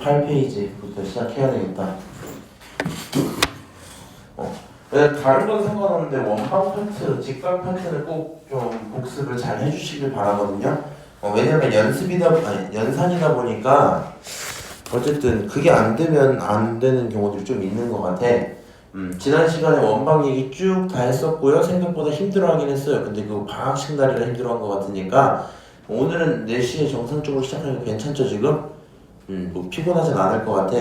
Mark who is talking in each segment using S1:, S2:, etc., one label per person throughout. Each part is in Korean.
S1: 28페이지부터 시작해야 되겠다. 다른 건 상관없는데 원방 파트, 직각 파트는 꼭 좀 복습을 잘 해주시길 바라거든요. 왜냐면 연산이다 보니까 어쨌든 그게 안 되면 안 되는 경우들이 좀 있는 것 같아. 지난 시간에 원방 얘기 쭉 다 했었고요. 생각보다 힘들어하긴 했어요. 근데 그 방학식 날이라 힘들어한 것 같으니까 오늘은 4시에 정상적으로 시작하니까 괜찮죠 지금? 뭐 피곤하진 않을 것 같아.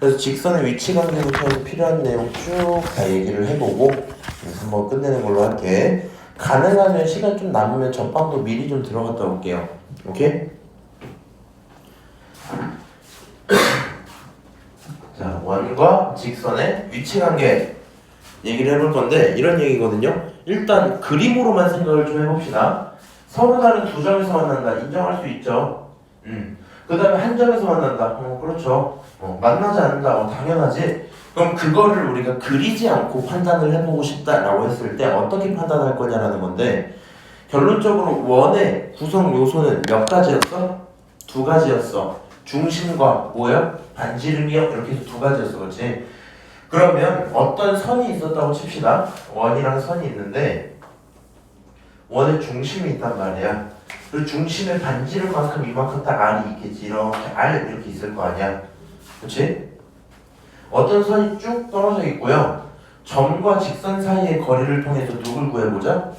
S1: 그래서 직선의 위치 관계부터 해서 필요한 내용 쭉 다 얘기를 해보고 한번 끝내는 걸로 할게. 가능하면 시간 좀 남으면 전방도 미리 좀 들어갔다 올게요. 오케이? 자, 원과 직선의 위치 관계 얘기를 해볼 건데 이런 얘기거든요. 일단 그림으로만 생각을 좀 해봅시다. 서로 다른 두 점에서 만난다. 인정할 수 있죠. 그 다음에 한 점에서 만난다. 그렇죠. 만나지 않는다. 당연하지. 그럼 그거를 우리가 그리지 않고 판단을 해보고 싶다라고 했을 때 어떻게 판단할 거냐라는 건데 결론적으로 원의 구성 요소는 몇 가지였어? 2가지였어. 중심과 뭐요? 반지름이요? 이렇게 해서 2가지였어. 그렇지? 그러면 어떤 선이 있었다고 칩시다. 원이랑 선이 있는데 원의 중심이 있단 말이야. 그 중심의 반지름만큼 이만큼 딱 R이 있겠지. 이렇게 R 이렇게 있을 거 아니야. 그렇지? 어떤 선이 쭉 떨어져 있고요. 점과 직선 사이의 거리를 통해서 누굴 구해보자?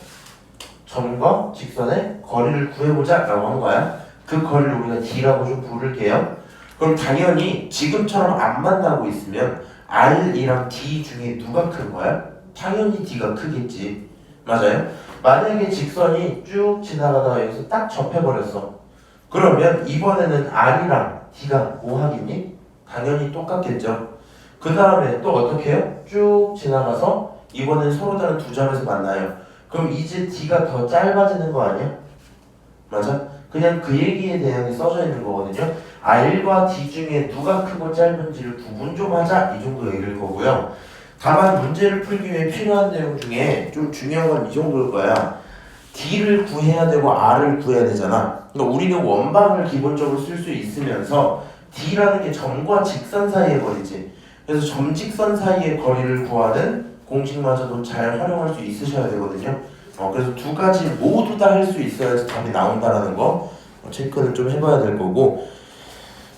S1: 점과 직선의 거리를 구해보자 라고 한 거야. 그 거리를 우리가 D라고 좀 부를게요. 그럼 당연히 지금처럼 안 만나고 있으면 R이랑 D 중에 누가 큰 거야? 당연히 D가 크겠지. 맞아요? 만약에 직선이 쭉 지나가다가 여기서 딱 접해버렸어. 그러면 이번에는 R이랑 D가 뭐 하겠니? 당연히 똑같겠죠. 그 다음에 또 어떻게 해요? 쭉 지나가서 이번엔 서로 다른 2점에서 만나요. 그럼 이제 D가 더 짧아지는 거 아니야? 맞아? 그냥 그 얘기에 대한 게 써져 있는 거거든요. R과 D 중에 누가 크고 짧은지를 구분 좀 하자 이 정도 얘기일 거고요. 다만 문제를 풀기 위해 필요한 내용 중에 좀 중요한 건 이 정도일 거야. D를 구해야 되고 R을 구해야 되잖아. 그러니까 우리는 원방을 기본적으로 쓸 수 있으면서 D라는 게 점과 직선 사이의 거리지. 그래서 점직선 사이의 거리를 구하는 공식마저도 잘 활용할 수 있으셔야 되거든요. 그래서 2가지 모두 다 할 수 있어야지 답이 나온다라는 거 체크는 좀 해봐야 될 거고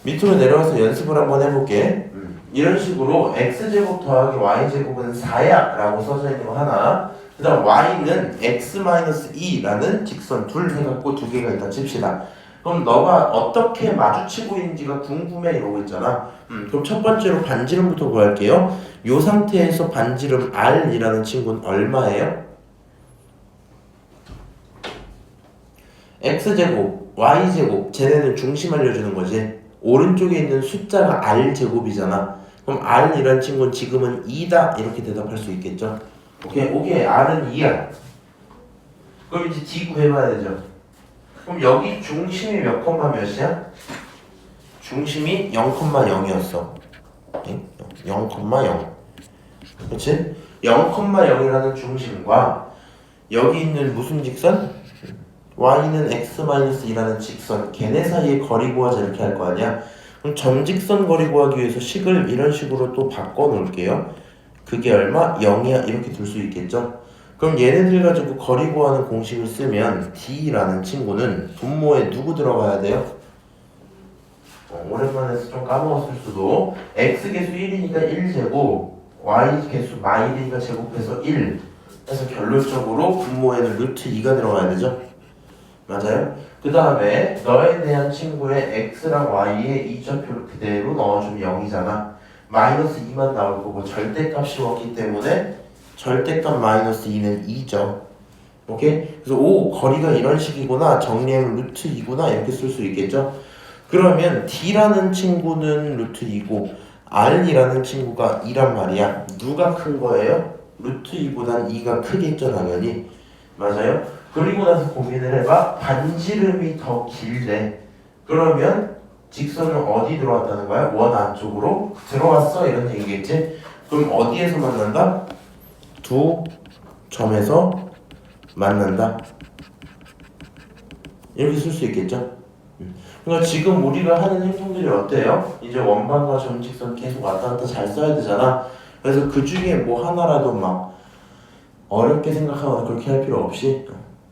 S1: 밑으로 내려가서 연습을 한번 해볼게. 이런 식으로 x제곱 더하기 y제곱은 4야 라고 써져 있는 거 하나, 그 다음 y는 x-2라는 직선 둘 해갖고 2개가 있다 칩시다. 그럼 너가 어떻게 마주치고 있는지가 궁금해 이러고 있잖아. 그럼 첫 번째로 반지름부터 구할게요. 이 상태에서 반지름 R이라는 친구는 얼마예요? X제곱, Y제곱, 쟤네는 중심 알려주는 거지. 오른쪽에 있는 숫자가 R제곱이잖아. 그럼 R이라는 친구는 지금은 2다 이렇게 대답할 수 있겠죠. 오케이, R은 2야. 그럼 이제 D 구해봐야 되죠. 그럼 여기 중심이 몇 콤마 몇이야? 중심이 0,0이었어. 0,0. 그치? 0,0이라는 중심과 여기 있는 무슨 직선? y는 x-2라는 직선, 걔네 사이의 거리 구하자 이렇게 할 거 아니야? 그럼 점직선 거리 구하기 위해서 식을 이런 식으로 또 바꿔 놓을게요. 그게 얼마? 0이야 이렇게 둘 수 있겠죠? 그럼 얘네들 가지고 거리 구하는 공식을 쓰면 D라는 친구는 분모에 누구 들어가야 돼요? 오랜만에 해서 좀 까먹었을 수도. X개수 1이니까 1제곱, Y개수 -1이니까 제곱해서 1. 그래서 결론적으로 분모에는 루트 2가 들어가야 되죠? 맞아요? 그 다음에 너에 대한 친구의 X랑 Y의 이점표를 그대로 넣어주면 0이잖아. -2만 나올 거고 절대값이 없기 때문에 절대값 -2는 2죠. 오케이? 그래서 거리가 이런 식이구나. 정리하면 루트 2구나. 이렇게 쓸 수 있겠죠? 그러면 D라는 친구는 루트 2고 R이라는 친구가 2란 말이야. 누가 큰 거예요? 루트 2보단 2가 크겠죠, 당연히. 맞아요? 그리고 나서 고민을 해봐. 반지름이 더 길대. 그러면 직선은 어디 들어왔다는 거야? 원 안쪽으로 들어왔어 이런 얘기겠지? 그럼 어디에서 만난다? 2점에서 만난다. 이렇게 쓸 수 있겠죠? 그러니까 지금 우리가 하는 행동들이 어때요? 이제 원반과 점직선 계속 왔다 갔다 잘 써야 되잖아. 그래서 그 중에 뭐 하나라도 막 어렵게 생각하거나 그렇게 할 필요 없이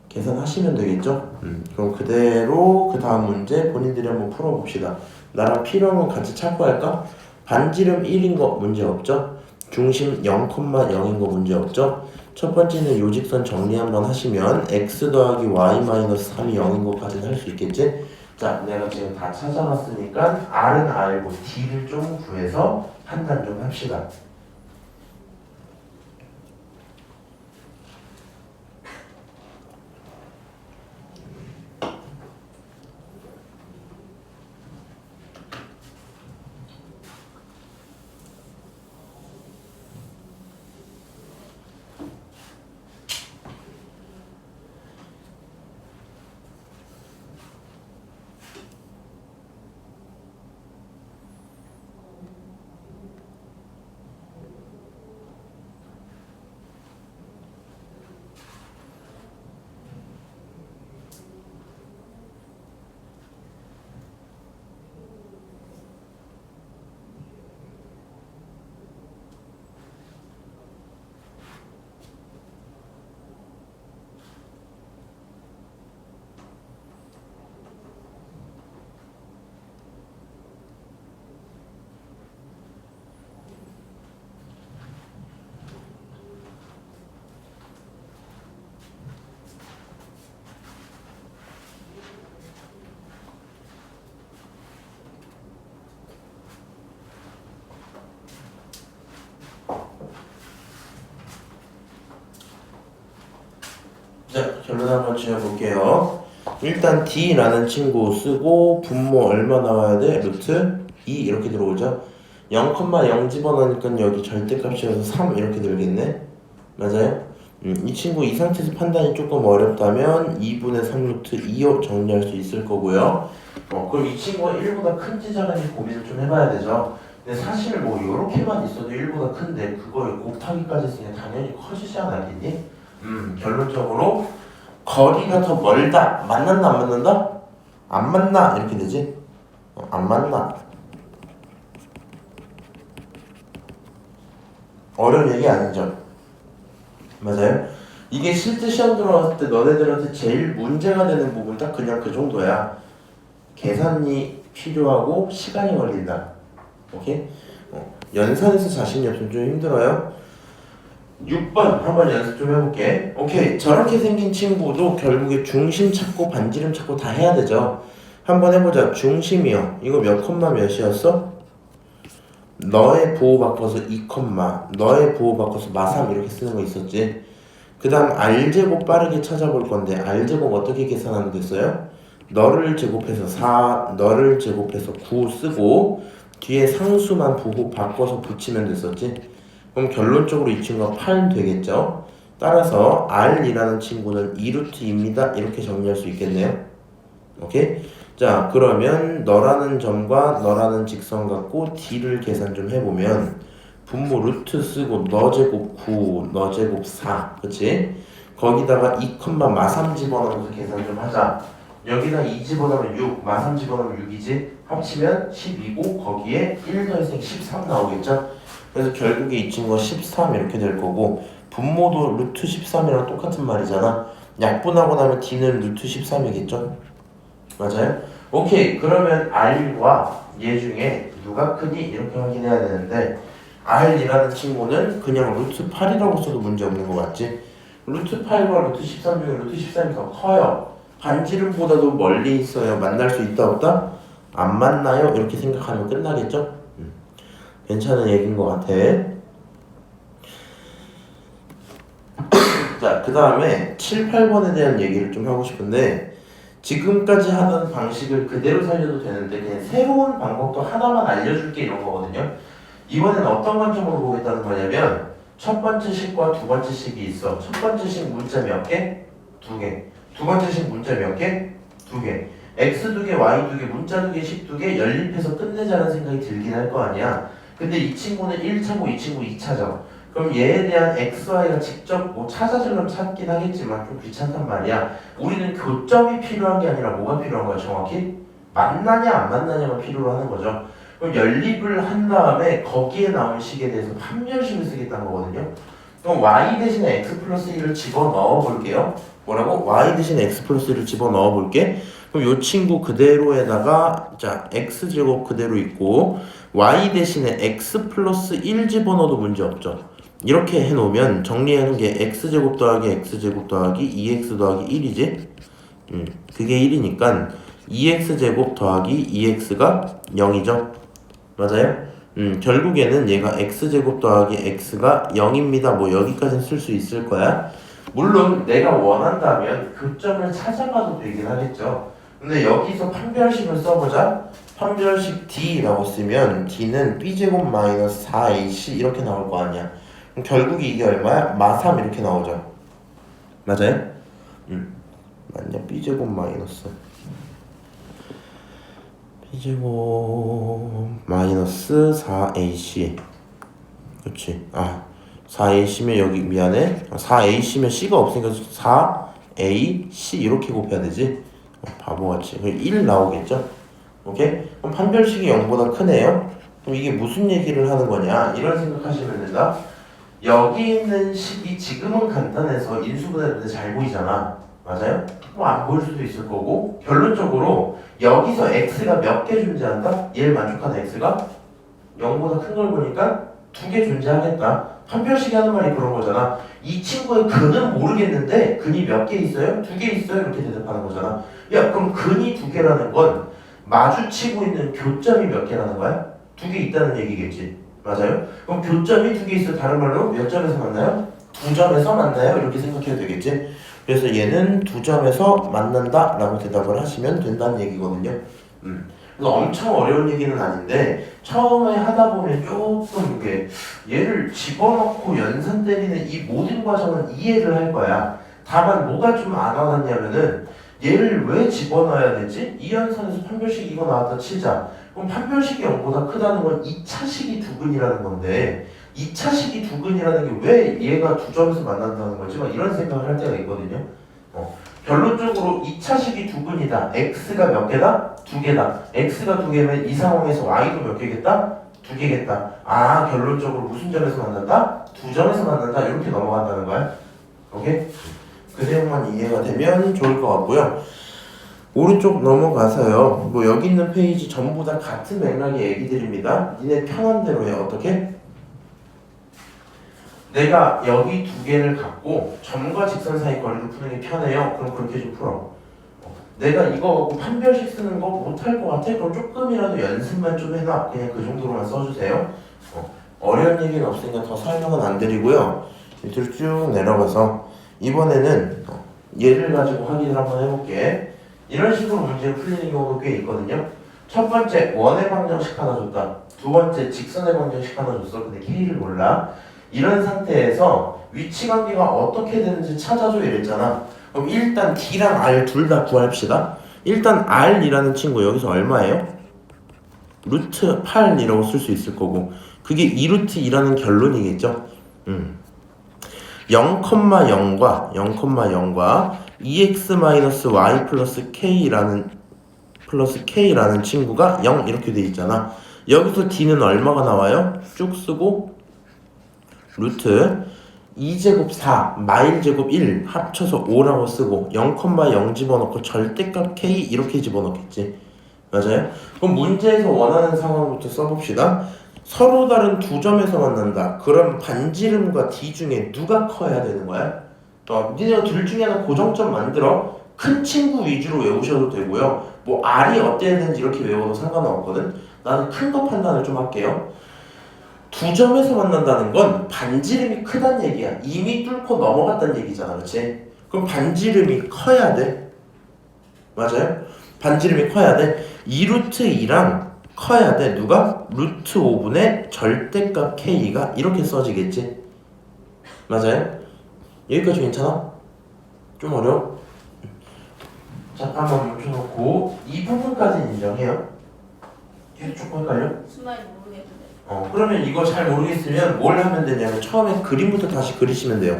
S1: 계산하시면 되겠죠? 그럼 그대로 그 다음 문제 본인들이 한번 풀어봅시다. 나랑 필요한 거 같이 찾고 할까? 반지름 1인 거 문제 없죠? 중심 0,0인 거 문제 없죠? 첫 번째는 요직선 정리 한번 하시면 x 더하기 y 마이너스 3이 0인 것까지는 할 수 있겠지? 자, 내가 지금 다 찾아놨으니까 R은 알고 D를 좀 구해서 판단 좀 합시다. 자, 결론 한번 지어볼게요. 일단 D라는 친구 쓰고 분모 얼마 나와야 돼? 루트 2 이렇게 들어오죠. 0,0 집어넣으니까 여기 절대값이어서 3 이렇게 들겠네. 맞아요? 이 친구 이 상태에서 판단이 조금 어렵다면 2분의 3 루트 2로 정리할 수 있을 거고요. 그럼 이 친구가 1보다 큰지 작은지 고민을 좀 해봐야 되죠. 근데 사실 뭐 이렇게만 있어도 1보다 큰데 그걸 곱하기까지 했으니 당연히 커지지 않았겠니? 결론적으로 거리가 더 멀다. 만난다 안 만난다? 안 만나 이렇게 되지? 안 만나. 어려운 얘기 아니죠? 맞아요? 이게 실제 시험 들어갔을 때 너네들한테 제일 문제가 되는 부분 딱 그냥 그 정도야. 계산이 필요하고 시간이 걸린다. 오케이? 연산에서 자신이 없으면 좀 힘들어요. 6번 한번 연습 좀 해볼게. 오케이, 저렇게 생긴 친구도 결국에 중심 찾고 반지름 찾고 다 해야 되죠. 한번 해보자. 중심이요. 이거 몇 콤마 몇이었어? 너의 부호 바꿔서 2 콤마, 너의 부호 바꿔서 마3 이렇게 쓰는 거 있었지. 그 다음 R제곱 빠르게 찾아볼 건데 R제곱 어떻게 계산하면 됐어요? 너를 제곱해서 4, 너를 제곱해서 9 쓰고 뒤에 상수만 부호 바꿔서 붙이면 됐었지. 그럼 결론적으로 이 친구가 8 되겠죠? 따라서 R이라는 친구는 2루트입니다. 이렇게 정리할 수 있겠네요. 오케이? 자, 그러면 너라는 점과 너라는 직선 갖고 D를 계산 좀 해보면 분모 루트 쓰고 너 제곱 9, 너 제곱 4, 그치? 거기다가 2, 마3 집어넣어서 계산 좀 하자. 여기다 2 집어넣으면 6, 마3 집어넣으면 6이지? 합치면 12고 거기에 1 더해서 13 나오겠죠? 그래서 결국에 이 친구가 13 이렇게 될 거고 분모도 루트 13이랑 똑같은 말이잖아. 약분하고 나면 D는 루트 13이겠죠? 맞아요? 오케이, 그러면 R과 얘 중에 누가 크니? 이렇게 확인해야 되는데 R이라는 친구는 그냥 루트 8이라고 써도 문제 없는 거 맞지? 루트 8과 루트 13 중에 루트 13이 더 커요. 반지름보다도 멀리 있어요. 만날 수 있다 없다? 안 만나요? 이렇게 생각하면 끝나겠죠? 괜찮은 얘기인 것 같아. 자, 그 다음에 7, 8번에 대한 얘기를 좀 하고 싶은데 지금까지 하던 방식을 그대로 살려도 되는데 그냥 새로운 방법도 하나만 알려줄게 이런 거거든요. 이번엔 어떤 관점으로 보겠다는 거냐면 첫 번째 식과 두 번째 식이 있어. 첫 번째 식 문자 몇 개? 2개. 두 번째 식 문자 몇 개? 2개. x 2개, y 2개, 문자 2개, 식 2개 연립해서 끝내자는 생각이 들긴 할 거 아니야. 근데 이 친구는 1차고 이 친구 2차죠. 그럼 얘에 대한 x, y가 직접 뭐 찾아주려면 찾긴 하겠지만 좀 귀찮단 말이야. 우리는 교점이 필요한 게 아니라 뭐가 필요한 거야 정확히? 만나냐 안 만나냐만 필요로 하는 거죠. 그럼 연립을 한 다음에 거기에 나온 식에 대해서 판별식을 쓰겠다는 거거든요. 그럼 y 대신에 x 플러스 1을 집어넣어 볼게요. 뭐라고? y 대신에 x 플러스 1을 집어넣어 볼게. 그럼 요 친구 그대로에다가 자 x제곱 그대로 있고 y 대신에 x 플러스 1 집어넣어도 문제 없죠. 이렇게 해놓으면 정리하는 게 x제곱 더하기 x제곱 더하기 2x 더하기 1이지. 그게 1이니까 2x제곱 더하기 2x가 0이죠. 맞아요? 결국에는 얘가 x제곱 더하기 x가 0입니다. 뭐 여기까지는 쓸 수 있을 거야. 물론 내가 원한다면 교점을 찾아가도 되긴 하겠죠. 근데 여기서 판별식을 써보자. 판별식 D라고 쓰면 D는 B제곱 마이너스 4AC 이렇게 나올 거 아니야. 그럼 결국 이게 얼마야? 마3 이렇게 나오죠. 맞아요? 맞냐? B제곱 마이너스 B제곱 마이너스 4AC 그렇지. 4AC면 여기 미안해 4AC면 C가 없으니까 4AC 이렇게 곱해야 되지. 바보같이. 그럼 1 나오겠죠? 오케이? 그럼 판별식이 0보다 크네요. 그럼 이게 무슨 얘기를 하는 거냐? 이런 생각하시면 된다. 여기 있는 식이 지금은 간단해서 인수분해인데 잘 보이잖아. 맞아요? 뭐 안 보일 수도 있을 거고 결론적으로 여기서 x가 몇 개 존재한다? 얘를 만족하는 x가 0보다 큰 걸 보니까 2개 존재하겠다. 판별식이 하는 말이 그런 거잖아. 이 친구의 근은 모르겠는데 근이 몇 개 있어요? 2개 있어요? 이렇게 대답하는 거잖아. 야 그럼 근이 2개라는 건 마주치고 있는 교점이 몇 개라는 거야? 2개 있다는 얘기겠지. 맞아요? 그럼 교점이 2개 있어. 다른 말로 몇 점에서 만나요? 2점에서 만나요? 이렇게 생각해도 되겠지. 그래서 얘는 2점에서 만난다 라고 대답을 하시면 된다는 얘기거든요. 그래서 엄청 어려운 얘기는 아닌데 처음에 하다 보면 조금 이게 얘를 집어넣고 연산 때리는 이 모든 과정은 이해를 할 거야. 다만 뭐가 좀 안 와닿냐면은 얘를 왜 집어넣어야 되지? 이 연산에서 판별식 이거 나왔다 치자. 그럼 판별식이 0보다 크다는 건 2차식이 두근이라는 건데 2차식이 두근이라는 게 왜 얘가 2점에서 만난다는 거지? 막 이런 생각을 할 때가 있거든요. 결론적으로 2차식이 두근이다. x가 몇 개다? 2개다. x가 2개면 이 상황에서 y도 몇 개겠다? 2개겠다. 결론적으로 무슨 점에서 만난다? 2점에서 만난다. 이렇게 넘어간다는 거야. 오케이? 그 내용만 이해가 되면 좋을 것 같고요. 오른쪽 넘어가서요. 뭐 여기 있는 페이지 전부 다 같은 맥락의 얘기들입니다. 니네 편한 대로 해. 어떻게? 내가 여기 2개를 갖고 점과 직선 사이 거리를 푸는 게 편해요. 그럼 그렇게 좀 풀어. 내가 이거 판별식 쓰는 거 못할 것 같아? 그럼 조금이라도 연습만 좀 해놔. 그냥 그 정도로만 써주세요. 어려운 얘기는 없으니까 더 설명은 안 드리고요. 밑으로 쭉 내려가서 이번에는 얘를 가지고 확인을 한번 해볼게. 이런 식으로 문제가 풀리는 경우도 꽤 있거든요. 첫 번째 원의 방정식 하나 줬다. 두 번째 직선의 방정식 하나 줬어. 근데 K를 몰라. 이런 상태에서 위치관계가 어떻게 되는지 찾아줘 이랬잖아. 그럼 일단 D랑 R 둘 다 구합시다. 일단 R이라는 친구 여기서 얼마예요? 루트 8이라고 쓸 수 있을 거고 그게 2루트 2라는 결론이겠죠. 0,0과 2x-y 플러스 k라는 친구가 0 이렇게 돼 있잖아. 여기서 D는 얼마가 나와요? 쭉 쓰고 루트 2제곱 4 마일제곱 1 합쳐서 5라고 쓰고 0,0 집어넣고 절대값 k 이렇게 집어넣겠지. 맞아요? 그럼 문제에서 원하는 상황부터 써봅시다. 서로 다른 두 점에서 만난다. 그럼 반지름과 D 중에 누가 커야 되는 거야? 니네가 둘 중에 하나 고정점 만들어. 큰 친구 위주로 외우셔도 되고요. 뭐 R이 어때야 되는지 이렇게 외워도 상관은 없거든. 나는 큰 거 판단을 좀 할게요. 두 점에서 만난다는 건 반지름이 크단 얘기야. 이미 뚫고 넘어갔단 얘기잖아. 그렇지? 그럼 반지름이 커야 돼. 맞아요? 반지름이 커야 돼. 2루트 2랑 커야 돼. 누가? 루트 5분의 절대값 k가 이렇게 써지겠지. 맞아요? 여기까지 괜찮아? 좀 어려워? 잠깐만 멈춰놓고 이 부분까지는 인정해요. 계속 조금 헷갈려?
S2: 무슨 말인지 모르겠는데.
S1: 그러면 이거 잘 모르겠으면 뭘 하면 되냐면 처음에 그림부터 다시 그리시면 돼요.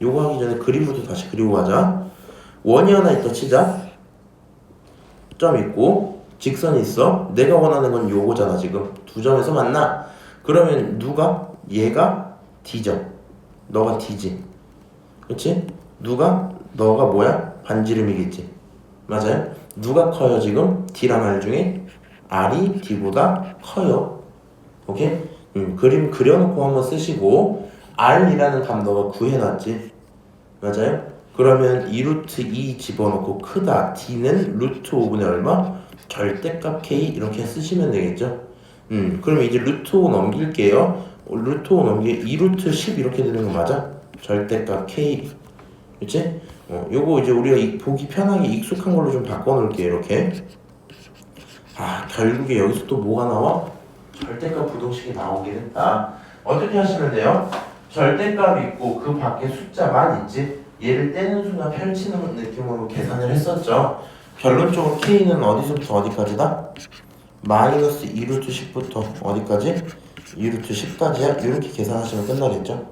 S1: 요거 하기 전에 그림부터 다시 그리고 가자. 원이 하나 있다 치자. 점 있고 직선이 있어. 내가 원하는 건 요거잖아. 지금 두 점에서 만나. 그러면 누가? 얘가 D죠. 너가 D지. 그렇지? 너가 뭐야? 반지름이겠지. 맞아요? 누가 커요 지금? D란 말 중에 R이 D보다 커요. 오케이? 그림 그려놓고 한번 쓰시고 R이라는 값 너가 구해놨지. 맞아요? 그러면 2루트 2 집어넣고 크다. D는 루트 5분의 얼마? 절대값 K 이렇게 쓰시면 되겠죠. 그럼 이제 루트 5 넘길게요. 루트 5 넘기게 2루트 10 이렇게 되는 거 맞아? 절대값 K. 그치? 요거 이제 우리가 보기 편하게 익숙한 걸로 좀 바꿔놓을게요. 이렇게. 결국에 여기서 또 뭐가 나와? 절대값 부동식이 나오긴 했다. 어떻게 하시면 돼요? 절대값 있고 그 밖에 숫자만 있지. 얘를 떼는 순간 펼치는 느낌으로 계산을 했었죠. 결론적으로 K는 어디서부터 어디까지다? 마이너스 2루트 10부터 어디까지? 2루트 10까지야? 이렇게 계산하시면 끝나겠죠.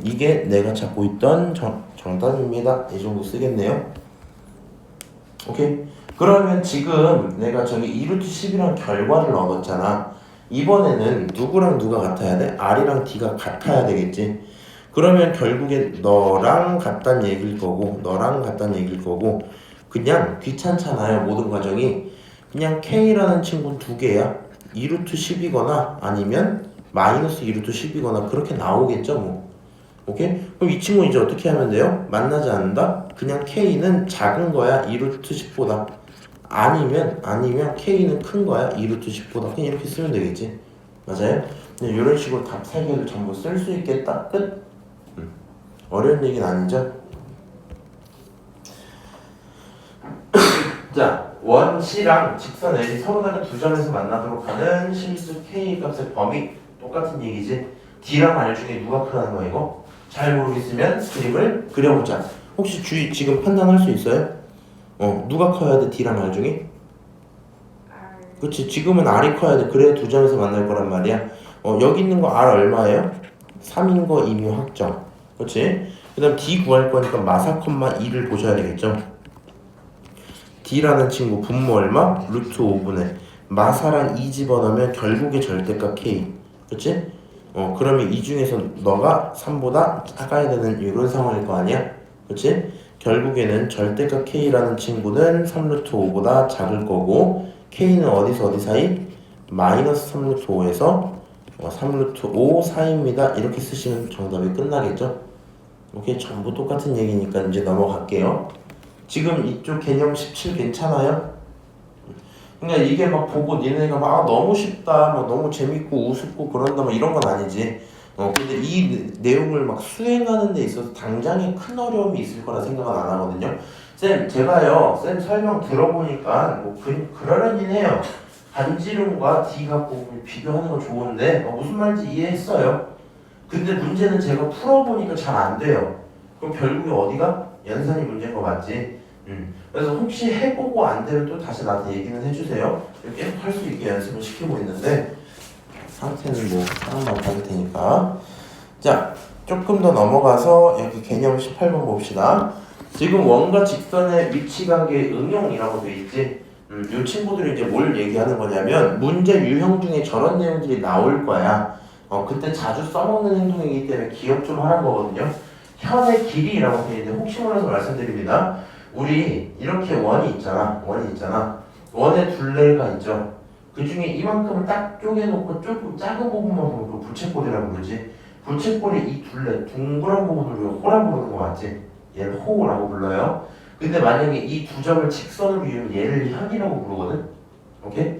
S1: 이게 내가 찾고 있던 정답입니다. 이 정도 쓰겠네요. 오케이. 그러면 지금 내가 저기 2루트 10이랑 결과를 얻었잖아. 이번에는 누구랑 누가 같아야 돼? R이랑 D가 같아야 되겠지. 그러면 결국에 너랑 같단 얘기일 거고 너랑 같단 얘기일 거고 그냥 귀찮잖아요. 모든 과정이. 그냥 K라는 친구는 두 개야. 2루트 10이거나 아니면 마이너스 2루트 10이거나 그렇게 나오겠죠 뭐. 오케이? 그럼 이 친구 이제 어떻게 하면 돼요? 만나지 않는다? 그냥 K는 작은 거야 2루트 10보다. 아니면 K는 큰 거야 2루트 10보다. 그냥 이렇게 쓰면 되겠지. 맞아요? 그냥 이런 식으로 답 3개를 전부 쓸 수 있겠다. 끝. 어려운 얘기는 아니죠? 자, 원 C랑 직선 L이 서로 다른 두 점에서 만나도록 하는 실수 K 값의 범위 똑같은 얘기지. D랑 R 중에 누가 크다는 거야 이거? 잘 모르겠으면 그림을 그려보자. 혹시 지금 판단할 수 있어요? 누가 커야 돼 D랑 R 중에? 그치, 지금은 R이 커야 돼. 그래야 두 점에서 만날 거란 말이야. 여기 있는 거 R 얼마예요? 3인 거 이미 확정. 그치? 그 다음 D 구할 거니까 마사 콤마 2를 보셔야 되겠죠. D라는 친구 분모 얼마? 루트 5분의 마사랑 2 집어넣으면 결국에 절대값 K. 그치? 그러면 이 중에서 너가 3보다 작아야 되는 이런 상황일 거 아니야? 그치? 결국에는 절대값 K라는 친구는 3루트 5보다 작을 거고 K는 어디서 어디 사이? 마이너스 3루트 5에서 3루트 5 사이입니다. 이렇게 쓰시면 정답이 끝나겠죠? 오케이, 전부 똑같은 얘기니까 이제 넘어갈게요. 지금 이쪽 개념 17 괜찮아요? 그러니까 이게 막 보고 니네가 막 너무 쉽다, 막 너무 재밌고 우습고 그런다, 막 이런 건 아니지. 근데 이 내용을 막 수행하는 데 있어서 당장에 큰 어려움이 있을 거라 생각은 안 하거든요. 쌤, 제가요, 쌤 설명 들어보니까 뭐 그러려니 해요. 반지름과 D 갖고 비교하는 거 좋은데 무슨 말인지 이해했어요. 근데 문제는 제가 풀어보니까 잘 안 돼요. 그럼 결국에 어디가? 연산이 문제인 거 맞지? 그래서 혹시 해보고 안 되면 또 다시 나한테 얘기는 해주세요. 계속 할 수 있게 연습을 시키고 있는데 상태는 뭐 사람마다 다를 테니까. 자, 조금 더 넘어가서 여기 개념 18번 봅시다. 지금 원과 직선의 위치관계의 응용이라고 돼 있지. 이 친구들이 이제 뭘 얘기하는 거냐면 문제 유형 중에 저런 내용들이 나올 거야. 그때 자주 써먹는 행동이기 때문에 기억 좀 하는 거거든요. 현의 길이라고 돼 있는데 혹시 몰라서 말씀드립니다. 우리 이렇게 원이 있잖아. 원의 둘레가 있죠. 그 중에 이만큼을 딱 쪼개놓고 조금 작은 부분만 보면 그 부채꼴이라고 부르지. 부채꼴이 이 둘레 둥그런 부분을 우리가 호라고 부르는 거 맞지? 얘를 호라고 불러요. 근데 만약에 이 두 점을 직선으로 이으면 얘를 현이라고 부르거든. 오케이?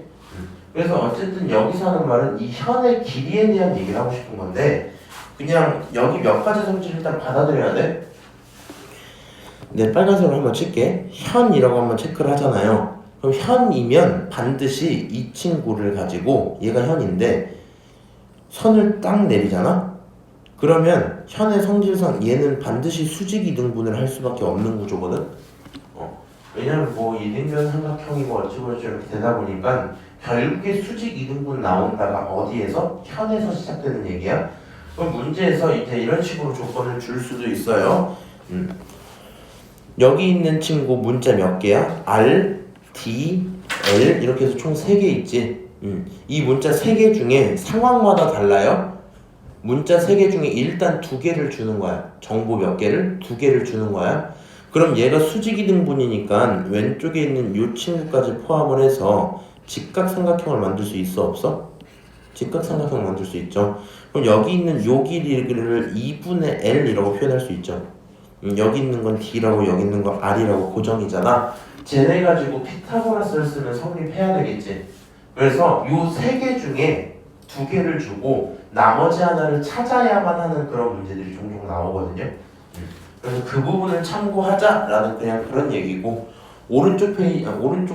S1: 그래서 어쨌든 여기서 하는 말은 이 현의 길이에 대한 얘기를 하고 싶은 건데 그냥 여기 몇 가지 성질을 일단 받아들여야 돼. 내 빨간색으로 한번 칠게. 현이라고 한번 체크를 하잖아요. 그럼 현이면 반드시 이 친구를 가지고 얘가 현인데 선을 딱 내리잖아? 그러면 현의 성질상 얘는 반드시 수직 이등분을 할 수밖에 없는 구조거든. 왜냐면 뭐 이등변 삼각형이고 어찌고 이렇게 되다 보니까 결국에 수직 이등분 나온다가 어디에서? 현에서 시작되는 얘기야. 그럼 문제에서 이제 이런 식으로 조건을 줄 수도 있어요. 여기 있는 친구 문자 몇 개야? R, D, L 이렇게 해서 총 3개 있지. 이 문자 3개 중에 상황마다 달라요. 문자 3개 중에 일단 2개를 주는 거야. 정보 몇 개를? 2개를 주는 거야. 그럼 얘가 수직이 등분이니까 왼쪽에 있는 이 친구까지 포함을 해서 직각삼각형을 만들 수 있어 없어? 직각삼각형을 만들 수 있죠. 그럼 여기 있는 요 길이를 2분의 L이라고 표현할 수 있죠. 여기 있는 건 D라고 여기 있는 건 R이라고 고정이잖아. 쟤네 가지고 피타고라스를 쓰면 성립해야 되겠지. 그래서 요 3개 중에 2개를 주고 나머지 하나를 찾아야만 하는 그런 문제들이 종종 나오거든요. 그래서 그 부분을 참고하자라는 그냥 그런 얘기고, 오른쪽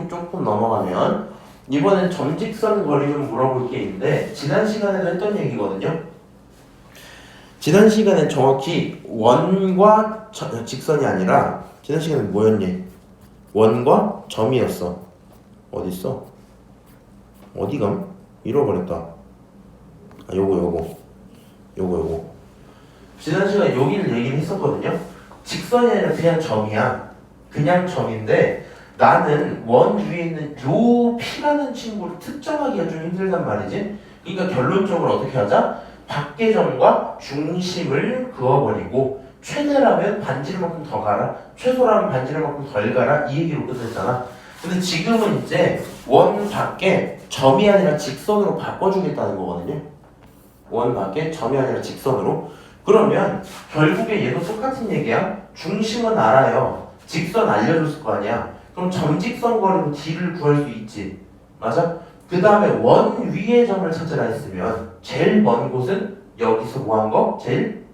S1: 조금 넘어가면 이번엔 점직선 거리 좀 물어볼 게 있는데 지난 시간에도 했던 얘기거든요. 지난 시간에 정확히 원과 직선이 아니라 지난 시간에 뭐였니? 원과 점이었어. 어딨어? 어디감? 잃어버렸다. 아, 요거. 지난 시간에 여기를 얘기를 했었거든요. 직선이 아니라 그냥 점이야. 그냥 점인데 나는 원 위에 있는 요 P라는 친구를 특정하기가 좀 힘들단 말이지. 그러니까 결론적으로 어떻게 하자? 밖의 점과 중심을 그어버리고 최대라면 반지름만큼 더 가라, 최소라면 반지름만큼 덜 가라, 이 얘기로 끝냈잖아. 근데 지금은 이제 원 밖에 점이 아니라 직선으로 바꿔주겠다는 거거든요. 원 밖에 점이 아니라 직선으로. 그러면 결국에 얘도 똑같은 얘기야. 중심은 알아요. 직선 알려줬을 거 아니야. 그럼 점직선 거리로 D를 구할 수 있지. 맞아? 그 다음에 원 위의 점을 찾으라 했으면 제일 먼 곳은 여기서 뭐 한 거? 제일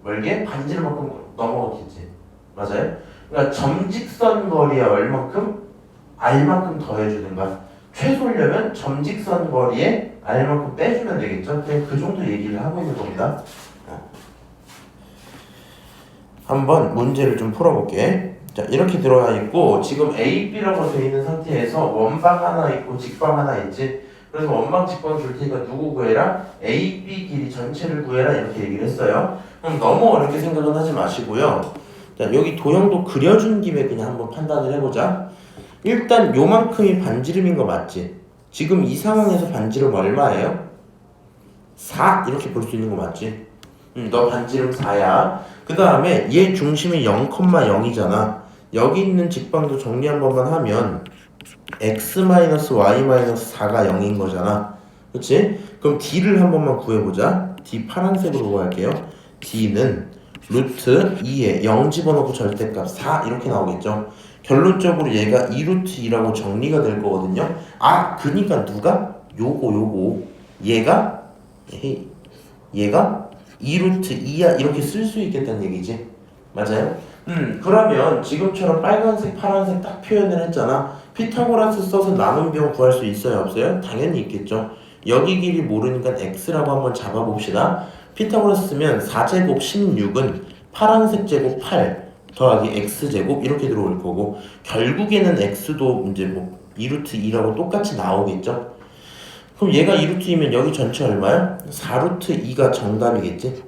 S1: 멀게 반지름만큼 넘어갔겠지. 맞아요? 그러니까 점직선 거리에 얼만큼? R만큼 더해주든가, 최소려면 점직선 거리에 R만큼 빼주면 되겠죠? 그냥 그 정도 얘기를 하고 있는 겁니다. 한번 문제를 좀 풀어볼게. 자, 이렇게 들어가 있고 지금 A, B라고 되어 있는 상태에서 원방 하나 있고 직방 하나 있지. 그래서 원방 직방 줄 테니까 누구 구해라? A, B 길이 전체를 구해라 이렇게 얘기를 했어요. 그럼 너무 어렵게 생각은 하지 마시고요. 자, 여기 도형도 그려준 김에 그냥 한번 판단을 해보자. 일단 요만큼이 반지름인 거 맞지? 지금 이 상황에서 반지름 얼마예요? 4 이렇게 볼 수 있는 거 맞지? 너 반지름 4야. 그 다음에 얘 중심이 0,0이잖아. 여기 있는 직방도 정리 한 번만 하면 x-y-4가 0인 거잖아. 그치? 그럼 D를 한 번만 구해보자. D 파란색으로 구할게요. D는 루트 2에 0 집어넣고 절대값 4 이렇게 나오겠죠. 결론적으로 얘가 2루트 2라고 정리가 될 거거든요. 아, 그니까 누가? 요거 얘가 2루트 2야 이렇게 쓸 수 있겠다는 얘기지. 맞아요? 그러면 지금처럼 빨간색 파란색 딱 표현을 했잖아. 피타고라스 써서 남은 비용 구할 수 있어요 없어요? 당연히 있겠죠. 여기 길이 모르니까 x라고 한번 잡아봅시다. 피타고라스 쓰면 4제곱 16은 파란색 제곱 8 더하기 x제곱 이렇게 들어올 거고, 결국에는 x도 이제 뭐 2루트 2라고 똑같이 나오겠죠. 그럼 얘가 2루트 2면 여기 전체 얼마야? 4루트 2가 정답이겠지?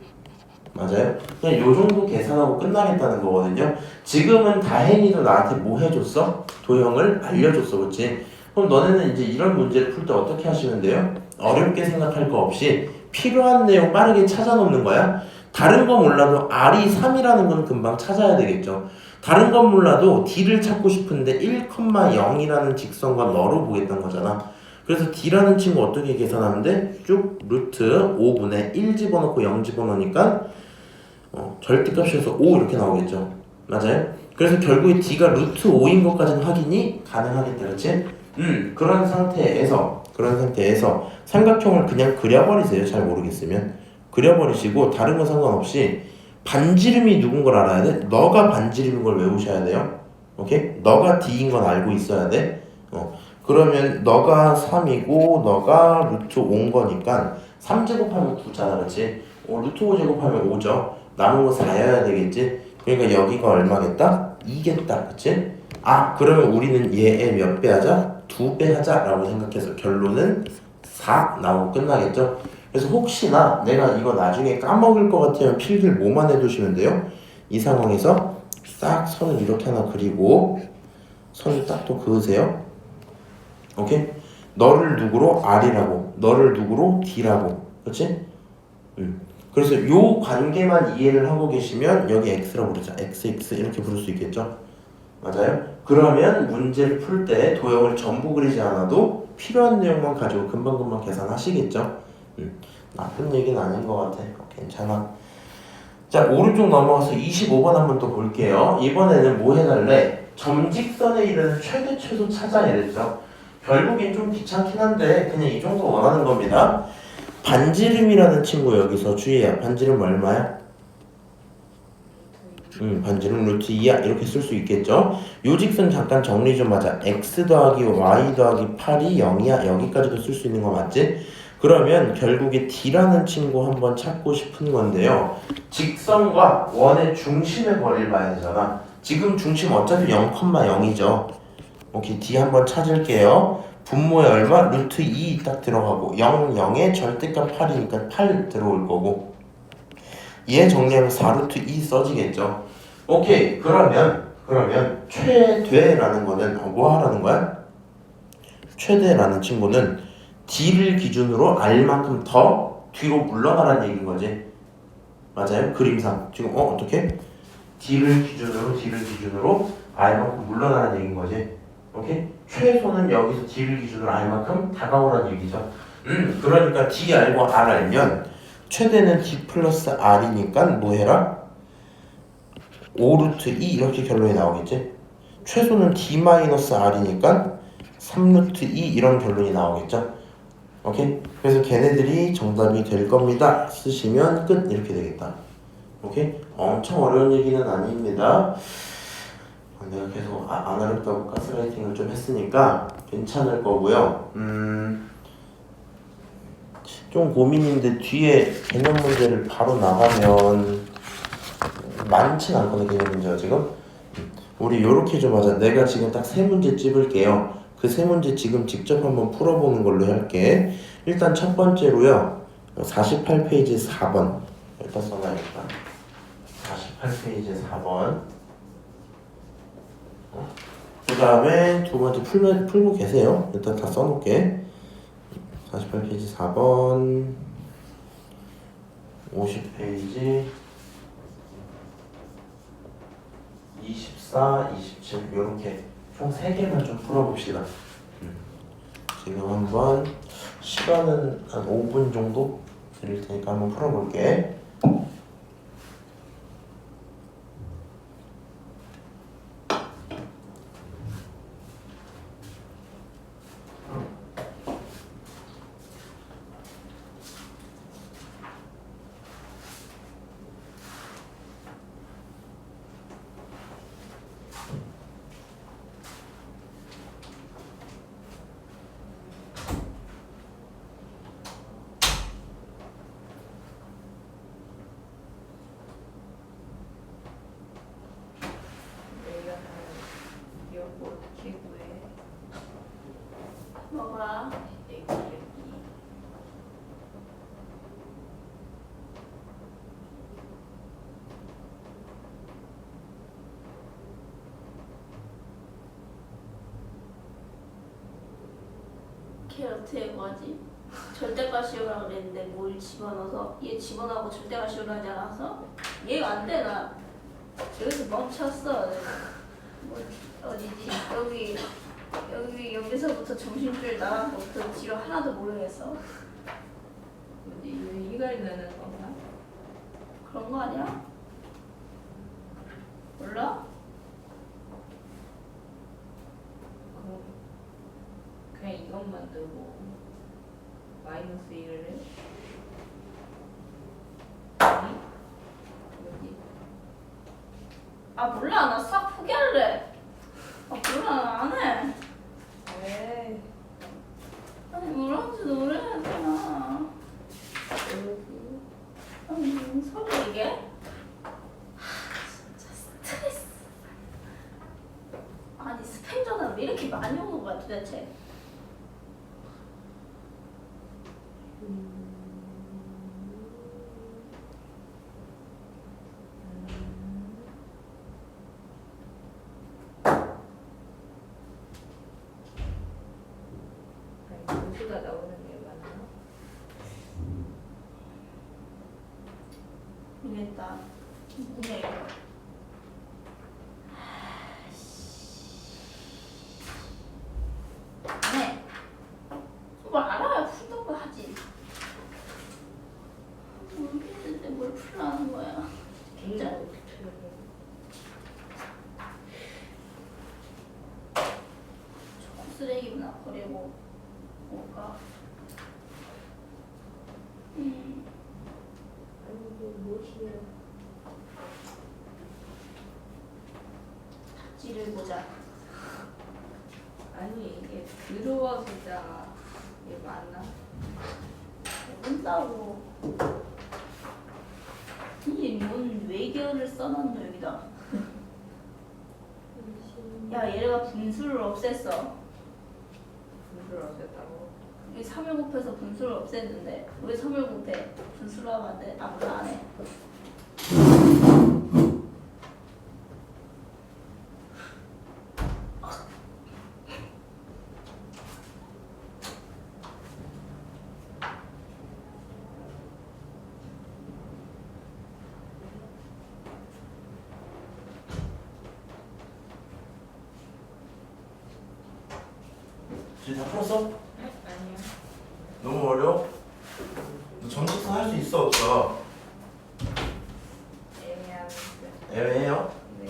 S1: 맞아요? 그냥 요 정도 계산하고 끝나겠다는 거거든요. 지금은 다행히도 나한테 뭐 해줬어? 도형을 알려줬어, 그치? 그럼 너네는 이제 이런 문제를 풀 때 어떻게 하시면 돼요? 어렵게 생각할 거 없이 필요한 내용 빠르게 찾아 놓는 거야. 다른 거 몰라도 R이 3이라는 건 금방 찾아야 되겠죠. 다른 건 몰라도 D를 찾고 싶은데 1,0이라는 직선과 너로 보겠다는 거잖아. 그래서 D라는 친구 어떻게 계산하면 돼? 쭉 루트 5분의 1 집어넣고 0 집어넣으니까 절대값에서 5 이렇게 나오겠죠. 맞아요? 그래서 결국에 D가 루트 5인 것까지는 확인이 가능하겠다, 그렇지? 그런 상태에서 삼각형을 그냥 그려버리세요. 잘 모르겠으면 그려버리시고 다른 거 상관없이 반지름이 누군 걸 알아야 돼. 너가 반지름인 걸 외우셔야 돼요. 오케이? 너가 D인 건 알고 있어야 돼. 그러면 너가 3이고 너가 루트 5인 거니까 3제곱하면 9잖아, 그렇지? 루트 5제곱하면 5죠. 남은 거 4여야 되겠지? 그러니까 여기가 얼마겠다? 2겠다, 그치? 아, 그러면 우리는 얘의 몇 배 하자? 2배 하자라고 생각해서 결론은 4 나오고 끝나겠죠? 그래서 혹시나 내가 이거 나중에 까먹을 것 같으면 필기를 뭐만 해두시면 돼요? 이 상황에서 딱 선을 이렇게 하나 그리고 선을 딱 또 그으세요. 오케이? 너를 누구로 R이라고, 너를 누구로 D라고, 그렇지? 그래서 요 관계만 이해를 하고 계시면 여기 X라고 부르자. XX 이렇게 부를 수 있겠죠? 맞아요? 그러면 문제를 풀 때 도형을 전부 그리지 않아도 필요한 내용만 가지고 금방금방 계산하시겠죠? 나쁜 얘기는 아닌 것 같아. 괜찮아. 자, 오른쪽 넘어가서 25번 한번 또 볼게요. 이번에는 뭐 해달래? 점직선에 이르는 최대 최소 찾아 이랬죠. 결국엔 좀 귀찮긴 한데 그냥 이 정도 원하는 겁니다. 반지름이라는 친구 여기서 주의해요. 반지름 얼마야? 반지름 루트 2야 이렇게 쓸 수 있겠죠. 요 직선 잠깐 정리 좀 하자. x 더하기 y 더하기 8이 0이야. 여기까지도 쓸 수 있는 거 맞지? 그러면 결국에 D라는 친구 한번 찾고 싶은 건데요. 직선과 원의 중심의 거리를 봐야 되잖아. 지금 중심 어차피 0,0이죠. 오케이, D 한번 찾을게요. 분모에 얼마? 루트 2 딱 들어가고 0, 0에 절대값 8이니까 8 들어올 거고 얘 정리하면 4루트 2 써지겠죠. 오케이, 그러면 최대라는 거는 뭐 하라는 거야? 최대라는 친구는 D를 기준으로 R만큼 더 뒤로 물러나라는 얘기인 거지. 맞아요? 그림상 지금 어떻게? D를 기준으로 R만큼 물러나라는 얘기인 거지. 오케이? 최소는 여기서 D를 기준으로 R만큼 다가오라는 얘기죠. 그러니까 D 알고 R 알면 최대는 D 플러스 R이니까 뭐 해라? 5루트 2 이렇게 결론이 나오겠지? 최소는 D 마이너스 R이니까 3루트 2 이런 결론이 나오겠죠? 오케이? 그래서 걔네들이 정답이 될 겁니다. 쓰시면 끝 이렇게 되겠다. 오케이? 엄청 어려운 얘기는 아닙니다. 내가 계속 안 어렵다고 가스라이팅을 좀 했으니까 괜찮을 거고요. 좀 고민인데 뒤에 개념 문제를 바로 나가면 많진 않거든. 개념 문제가 지금. 우리 요렇게 좀 하자. 내가 지금 딱 세 문제 찝을게요. 그 세 문제 지금 직접 한번 풀어보는 걸로 할게. 일단 첫 번째로요. 48페이지 4번. 여기다 써놔야겠다. 48페이지 4번. 그 다음에 두 번째 풀고 계세요. 일단 다 써놓을게. 48페이지 4번. 50페이지 24, 27 이렇게 총 3개만 좀 풀어봅시다. 지금 한번 시간은 한 5분 정도 드릴 테니까 한번 풀어볼게.
S2: 뭐가? 걔 어떻게 구하지? 절대값 씌우라고 그랬는데 뭘 집어넣어서 얘 집어넣고 절대값 씌우라 하지 않았어? 얘가 안 돼. 나 저기서 멈췄어. 뭐 어디지? 여기서부터 점심줄 나간 것부터 뒤로 하나도 모르겠어.
S3: 어디 유희가 있는 건가?
S2: 그런 거 아니야? 몰라?
S3: 그냥 이것만 두고 마이너스 1을 해? 아니? 여기
S2: 아 몰라. 나 싹 포기할래. 아 몰라. 나 안 해.
S3: 왜?
S2: 아니 뭐라는지도 모르겠잖아.
S3: 여기
S2: 아니 서로 이게? 진짜 스트레스. 아니 스팸 전화 왜 이렇게 많이 오는 거야 도대체? 모르겠다. 뭐냐 이거. 네. 뭘 알아야 풀던 거 하지. 모르겠는데 뭘 풀라는 거야.
S3: 진짜
S2: 진짜?
S3: 어떻게 풀어?
S2: 초코 쓰레기나 버리고 올까?
S3: 아니 이게 무엇이냐?
S2: 답지를 보자.
S3: 아니 이게 들어와서잖아. 이게 맞나?
S2: 모른다고. 이게 뭔 외계어를 써놨노 여기다. 야 얘네가 분수를 없앴어.
S3: 분수를 없앴다고?
S2: 이 3을 곱해서 분수를 없앴는데 왜 3을 곱해? 분수를 하면 안 돼? 아무나 안 해.
S1: 지금 다 풀었어?
S3: 아니요.
S1: 너무 어려워? 너 점수선 할 수 있어 없어?
S3: 애매한데.
S1: 애매해요?
S3: 네.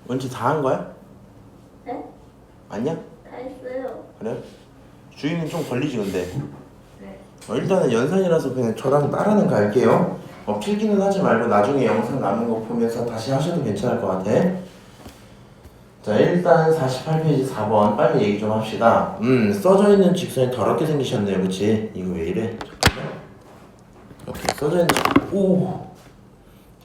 S1: 원지 다 한 거야?
S2: 네?
S1: 아니야?
S2: 다 했어요.
S1: 그래? 주인은 좀 걸리지 근데
S3: 네.
S1: 일단은 연산이라서 그냥 저랑 따라는 갈게요. 필기는 하지 말고 나중에 영상 남은 거 보면서 다시 하셔도 괜찮을 것 같아. 자 일단 48페이지 4번 빨리 얘기 좀 합시다. 써져 있는 직선이 더럽게 생기셨네요, 그치? 이거 왜 이래? 잠깐만. 이렇게 써져 있는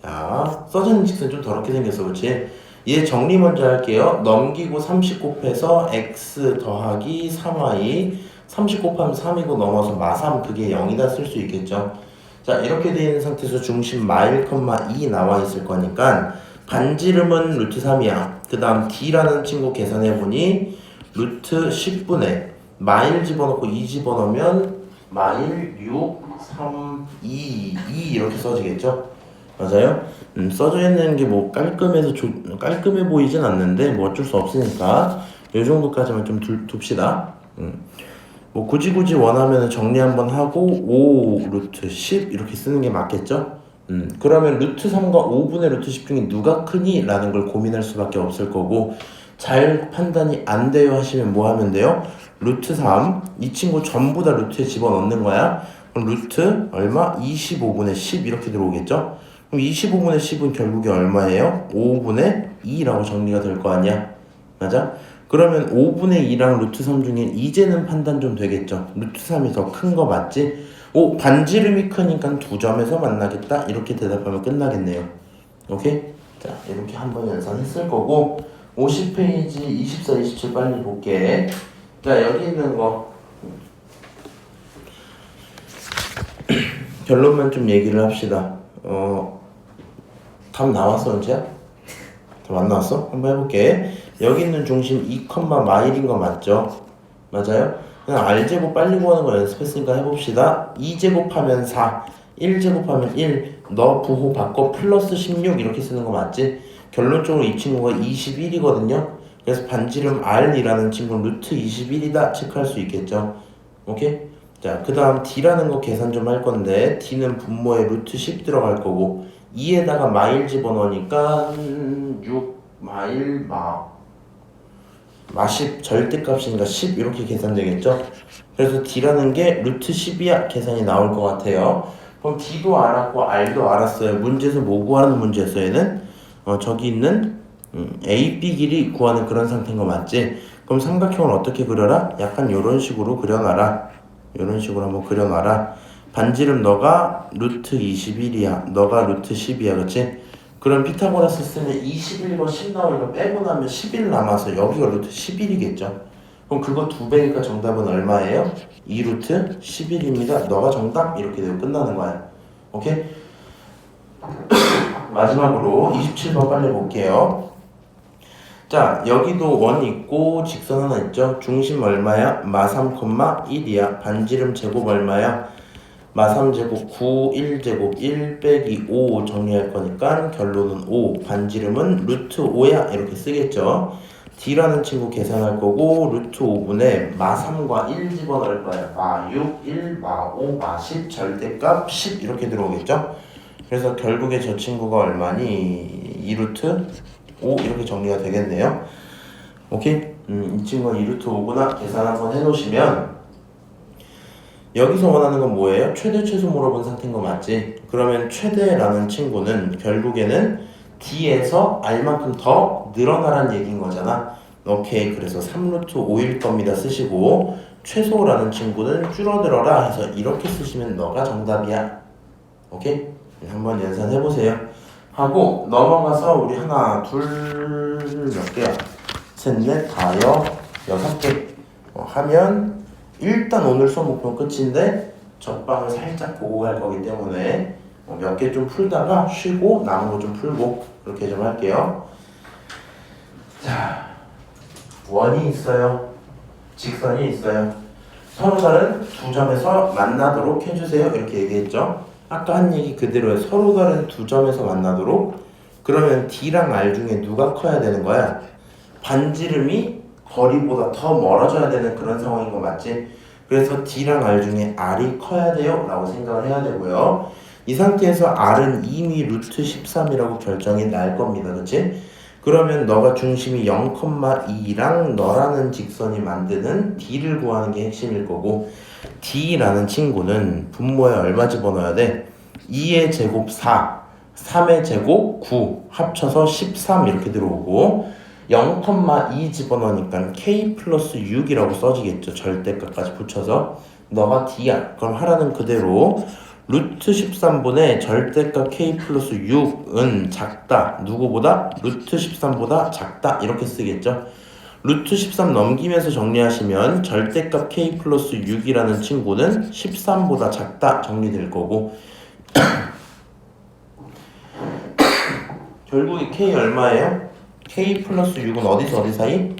S1: 자 써져 있는 직선이 좀 더럽게 생겼어, 그치? 얘 정리 먼저 할게요. 넘기고 30 곱해서 x 더하기 3y 30 곱하면 3이고 넘어서 마3 그게 0이다 쓸 수 있겠죠. 자 이렇게 되어 있는 상태에서 중심 마일, 2 나와 있을 거니까 반지름은 루트 3이야. 그 다음 d라는 친구 계산해보니 루트 10분의 마일 집어넣고 2 집어넣으면 마일 6, 3, 2 이렇게 써지겠죠. 맞아요? 써져 있는 게 뭐 깔끔해 보이진 않는데 뭐 어쩔 수 없으니까 이 정도까지만 좀 둡시다. 뭐 굳이 원하면 정리 한번 하고 5 루트 10 이렇게 쓰는 게 맞겠죠? 그러면 루트 3과 5분의 루트 10 중에 누가 크니? 라는 걸 고민할 수밖에 없을 거고 잘 판단이 안 돼요 하시면 뭐 하면 돼요? 루트 3 이 친구 전부 다 루트에 집어넣는 거야. 그럼 루트 얼마? 25분의 10 이렇게 들어오겠죠? 그럼 25분의 10은 결국에 얼마예요? 5분의 2라고 정리가 될 거 아니야? 맞아? 그러면 5분의 2랑 루트 3 중에 이제는 판단 좀 되겠죠? 루트 3이 더 큰 거 맞지? 반지름이 크니까 두 점에서 만나겠다? 이렇게 대답하면 끝나겠네요. 오케이? 자, 이렇게 한번 연산했을 거고 50페이지 24, 27 빨리 볼게. 자, 여기 있는 거 결론만 좀 얘기를 합시다. 답 나왔어, 언제야? 답 안 나왔어? 한번 해볼게. 여기 있는 중심 2, 마일인 거 맞죠? 맞아요? 그냥 R제곱 빨리 구하는 거 연습했으니까 해봅시다. 2제곱하면 4, 1제곱하면 1, 너 부호 바꿔 플러스 16 이렇게 쓰는 거 맞지? 결론적으로 이 친구가 21이거든요. 그래서 반지름 R이라는 친구는 루트 21이다 체크할 수 있겠죠. 오케이? 자, 그 다음 D라는 거 계산 좀 할 건데 D는 분모에 루트 10 들어갈 거고 2에다가 마일 집어넣으니까 6 마일 마10 절대값이니까 10 이렇게 계산되겠죠. 그래서 D라는 게 루트 10이야 계산이 나올 것 같아요. 그럼 D도 알았고 R도 알았어요. 문제에서 뭐 구하는 문제였어 얘는? 저기 있는 A, B 길이 구하는 그런 상태인 거 맞지? 그럼 삼각형을 어떻게 그려라? 약간 이런 식으로 그려놔라. 이런 식으로 한번 그려놔라. 반지름 너가 루트 21이야. 너가 루트 10이야. 그치? 그럼 피타고라스 쓰면 21과 10 나오니까 빼고 나면 11 남아서 여기가 루트 11이겠죠. 그럼 그거 2배니까 정답은 얼마예요? 2루트 11입니다. 너가 정답 이렇게 되고 끝나는 거야. 오케이? 마지막으로 27번 빨리 볼게요. 자, 여기도 원 있고 직선 하나 있죠. 중심 얼마야? 마 3,1이야. 반지름 제곱 얼마야? 마 3제곱 9, 1제곱 1 빼기 5 정리할 거니까 결론은 5. 반지름은 루트 5야. 이렇게 쓰겠죠. D라는 친구 계산할 거고 루트 5분의 마 3과 1 집어넣을 거야. 마 6, 1, 마 5, 마 10 절대값 10 이렇게 들어오겠죠. 그래서 결국에 저 친구가 얼마니? 2루트 5 이렇게 정리가 되겠네요. 오케이? 이 친구는 2루트 5구나. 계산 한번 해놓으시면 여기서 원하는 건 뭐예요? 최대 최소 물어본 상태인 거 맞지? 그러면 최대라는 친구는 결국에는 D에서 R만큼 더 늘어나란 얘기인 거잖아. 오케이. 그래서 3루트 5일 겁니다. 쓰시고 최소라는 친구는 줄어들어라 해서 이렇게 쓰시면 너가 정답이야. 오케이? 한번 연산해보세요. 하고 넘어가서 우리 하나, 둘, 몇 개야? 셋, 넷, 다여, 6개 하면 일단 오늘 수업 목표는 끝인데 전방을 살짝 보고 갈 거기 때문에 몇 개 좀 풀다가 쉬고 남은 거 좀 풀고 그렇게 좀 할게요. 자, 원이 있어요. 직선이 있어요. 서로 다른 두 점에서 만나도록 해주세요. 이렇게 얘기했죠. 아까 한 얘기 그대로에 서로 다른 두 점에서 만나도록. 그러면 D랑 R 중에 누가 커야 되는 거야? 반지름이 거리보다 더 멀어져야 되는 그런 상황인 거 맞지? 그래서 D랑 R 중에 R이 커야 돼요 라고 생각을 해야 되고요. 이 상태에서 R은 이미 루트 13이라고 결정이 날 겁니다. 그치? 그러면 너가 중심이 0,2랑 너라는 직선이 만드는 D를 구하는 게 핵심일 거고, D라는 친구는 분모에 얼마 집어넣어야 돼? 2의 제곱 4, 3의 제곱 9 합쳐서 13 이렇게 들어오고 0,2 집어넣으니까 K 플러스 6이라고 써지겠죠. 절대값까지 붙여서 너가 D야. 그럼 하라는 그대로 루트 13분의 절대값 K 플러스 6은 작다. 누구보다? 루트 13보다 작다. 이렇게 쓰겠죠. 루트 13 넘기면서 정리하시면 절대값 K 플러스 6이라는 친구는 13보다 작다 정리될 거고 결국에 K 얼마예요? K 플러스 6은 어디서 어디 사이?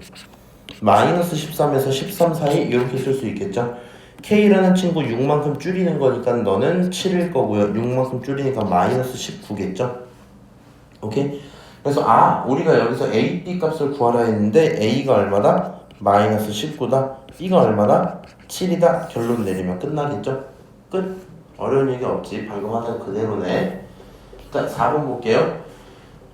S1: 마이너스 13에서 13 사이 이렇게 쓸 수 있겠죠. K라는 친구 6만큼 줄이는 거니까 너는 7일 거고요. 6만큼 줄이니까 마이너스 19겠죠. 오케이? 그래서 우리가 여기서 A, B 값을 구하라 했는데 A가 얼마다? 마이너스 19다. B가 얼마다? 7이다. 결론 내리면 끝나겠죠? 끝. 어려운 얘기 없지. 방금 하던 그대로네. 일단 4번 볼게요.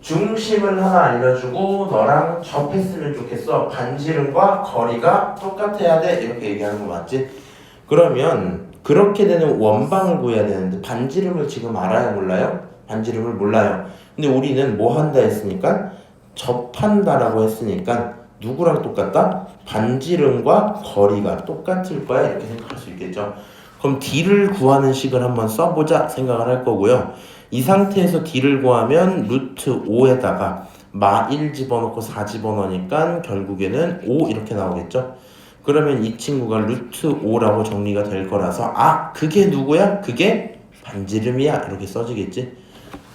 S1: 중심을 하나 알려주고 너랑 접했으면 좋겠어. 반지름과 거리가 똑같아야 돼. 이렇게 얘기하는 거 맞지? 그러면 그렇게 되는 원방을 구해야 되는데 반지름을 지금 알아요? 몰라요? 반지름을 몰라요. 근데 우리는 뭐 한다 했으니까 접한다라고 했으니까 누구랑 똑같다? 반지름과 거리가 똑같을 거야. 이렇게 생각할 수 있겠죠. 그럼 D를 구하는 식을 한번 써보자 생각을 할 거고요. 이 상태에서 D를 구하면 루트 5에다가 마 1 집어넣고 4 집어넣으니까 결국에는 5 이렇게 나오겠죠. 그러면 이 친구가 루트 5라고 정리가 될 거라서 그게 누구야? 그게 반지름이야. 이렇게 써지겠지.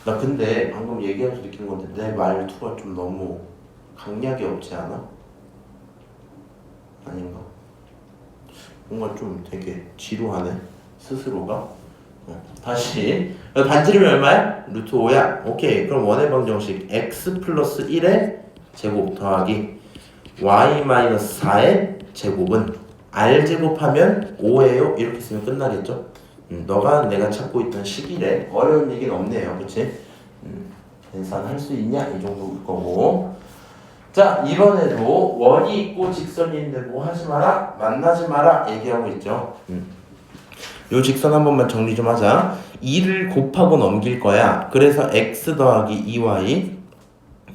S1: 나 근데 방금 얘기하면서 느낀 건데 내 말투가 좀 너무 강약이 없지 않아? 아닌가? 뭔가 좀 되게 지루하네 스스로가. 다시 반지름이 얼마야? 루트 5야. 오케이. 그럼 원의 방정식 x 플러스 1의 제곱 더하기 y 마이너스 4의 제곱은 r 제곱하면 5예요. 이렇게 쓰면 끝나겠죠. 너가 내가 찾고 있던 식이래. 어려운 얘기는 없네요. 그치? 계산할 수 있냐? 이 정도일 거고. 자, 이번에도 원이 있고 직선이 있는데 뭐 하지 마라? 만나지 마라 얘기하고 있죠. 요 직선 한 번만 정리 좀 하자. 2를 곱하고 넘길 거야. 그래서 x 더하기 2y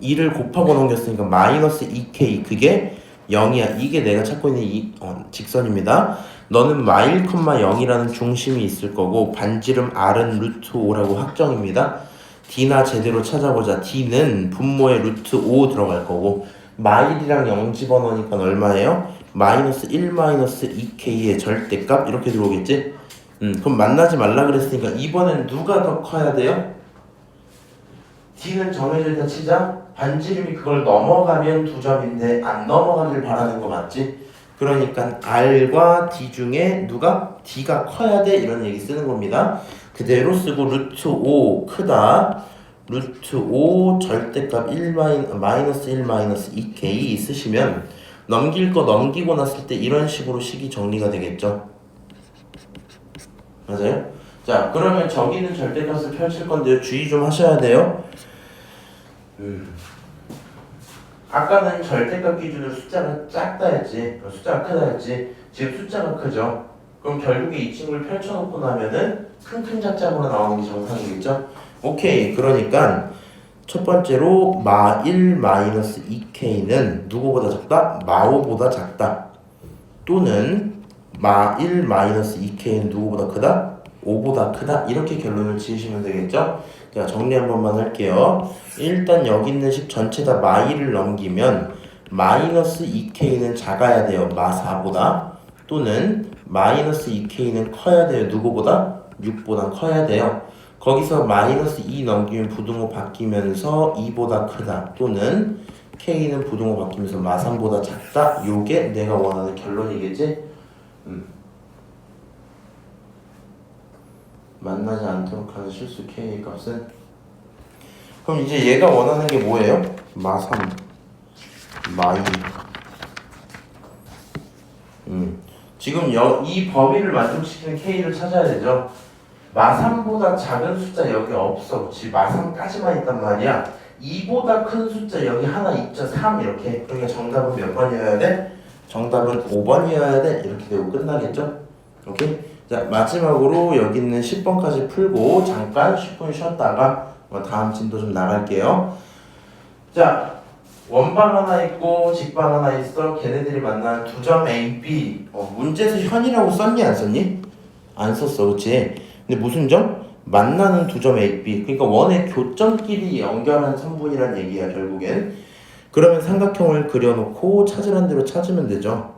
S1: 2를 곱하고 넘겼으니까 마이너스 2k 그게 0이야. 이게 내가 찾고 있는 직선입니다. 너는 마 1,0이라는 중심이 있을 거고 반지름 r은 루트 5라고 확정입니다. D나 제대로 찾아보자. D는 분모에 루트 5 들어갈 거고 마 1이랑 0 집어넣으니까 얼마예요? 마이너스 1 마이너스 2k의 절대값 이렇게 들어오겠지? 그럼 만나지 말라 그랬으니까 이번엔 누가 더 커야 돼요? D는 정해져 있다 치자. 반지름이 그걸 넘어가면 2점인데 안 넘어가길 바라는 거 맞지? 그러니까 R과 D 중에 누가? D가 커야 돼 이런 얘기 쓰는 겁니다. 그대로 쓰고 루트 5 크다. 루트 5 절대값 1 마이너스 1 마이너스 2k 쓰시면 넘길 거 넘기고 났을 때 이런 식으로 식이 정리가 되겠죠. 맞아요? 자, 그러면 저기는 절대값을 펼칠 건데요. 주의 좀 하셔야 돼요. 아까는 절대값 기준으로 숫자가 작다 했지, 숫자가 크다 했지. 지금 숫자가 크죠. 그럼 결국에 이 친구를 펼쳐놓고 나면은 큰 작작으로 나오는 게 정상이겠죠. 오케이. 그러니까 첫 번째로 마 1 마이너스 2k는 누구보다 작다? 마 5보다 작다. 또는 마 1 마이너스 2k는 누구보다 크다? 5보다 크다. 이렇게 결론을 지으시면 되겠죠. 자, 정리 한 번만 할게요. 일단 여기 있는 식 전체 다 마 1을 넘기면 마이너스 2k는 작아야 돼요. 마 4보다. 또는 마이너스 2k는 커야 돼요. 누구보다? 6보다 커야 돼요. 거기서 마이너스 2 넘기면 부등호 바뀌면서 2보다 크다. 또는 k는 부등호 바뀌면서 마 3보다 작다. 요게 내가 원하는 결론이겠지? 만나지 않도록 하는 실수 k의 값은, 그럼 이제 얘가 원하는 게 뭐예요? 마 3, 마 2. 지금 이 범위를 만족시키는 k를 찾아야 되죠. 마 3보다 작은 숫자 여기 없어. 그치? 마 3까지만 있단 말이야. 2보다 큰 숫자 여기 하나 있죠. 3 이렇게. 그러니까 정답은 몇 번이어야 돼? 정답은 5번이어야 돼. 이렇게 되고 끝나겠죠? 오케이? 자, 마지막으로 여기 있는 10번까지 풀고 잠깐 10분 쉬었다가 다음 진도 좀 나갈게요. 자, 원방 하나 있고 직방 하나 있어. 걔네들이 만난 두 점 A, B. 문제에서 현이라고 썼니 안 썼니? 안 썼어. 그치? 근데 무슨 점? 만나는 두 점 A, B. 그러니까 원의 교점끼리 연결한 선분이란 얘기야 결국엔. 그러면 삼각형을 그려놓고 찾으란 대로 찾으면 되죠.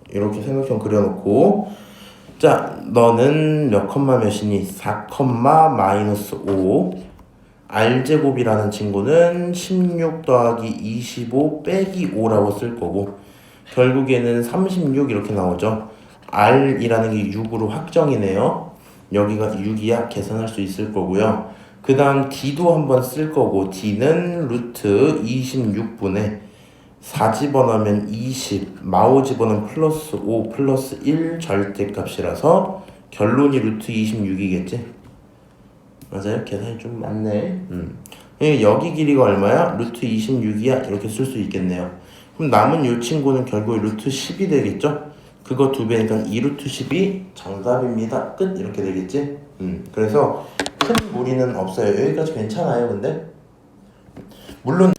S1: 이렇게 삼각형 그려놓고, 자, 너는 몇 컴마 몇이니? 4 컴마 마이너스 5. R제곱이라는 친구는 16 더하기 25 빼기 5라고 쓸 거고, 결국에는 36 이렇게 나오죠. R이라는 게 6으로 확정이네요. 여기가 6이야 계산할 수 있을 거고요. 그 다음 D도 한번 쓸 거고, D는 루트 26분의 4 집어넣으면 20, 마오 집어넣으면 플러스 5 플러스 1 절대값이라서 결론이 루트 26이겠지? 맞아요? 계산이 좀 많네. 여기 길이가 얼마야? 루트 26이야? 이렇게 쓸 수 있겠네요. 그럼 남은 이 친구는 결국 루트 10이 되겠죠? 그거 2배니까 2루트 10이 정답입니다. 끝! 이렇게 되겠지? 그래서 큰 무리는 없어요. 여기까지 괜찮아요, 근데? 물론,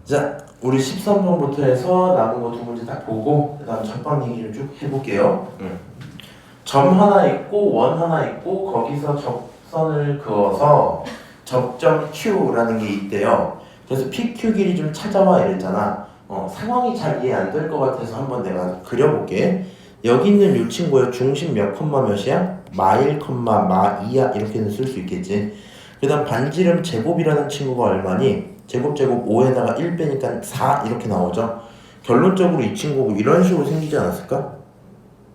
S1: 자, 우리 13번부터 해서 남은 거 두 문제 딱 보고 그 다음 첫방 얘기를 쭉 해볼게요. 점 하나 있고 원 하나 있고 거기서 접선을 그어서 접점 Q라는 게 있대요. 그래서 PQ 길이 좀 찾아와 이랬잖아. 상황이 잘 이해 안 될 것 같아서 한번 내가 그려볼게. 여기 있는 이 친구의 중심 몇 컴마 몇이야? 마 1, 마 2야? 이렇게는 쓸 수 있겠지. 그 다음 반지름 제곱이라는 친구가 얼마니? 제곱 5에다가 1 빼니까 4 이렇게 나오죠. 결론적으로 이 친구가 이런 식으로 생기지 않았을까?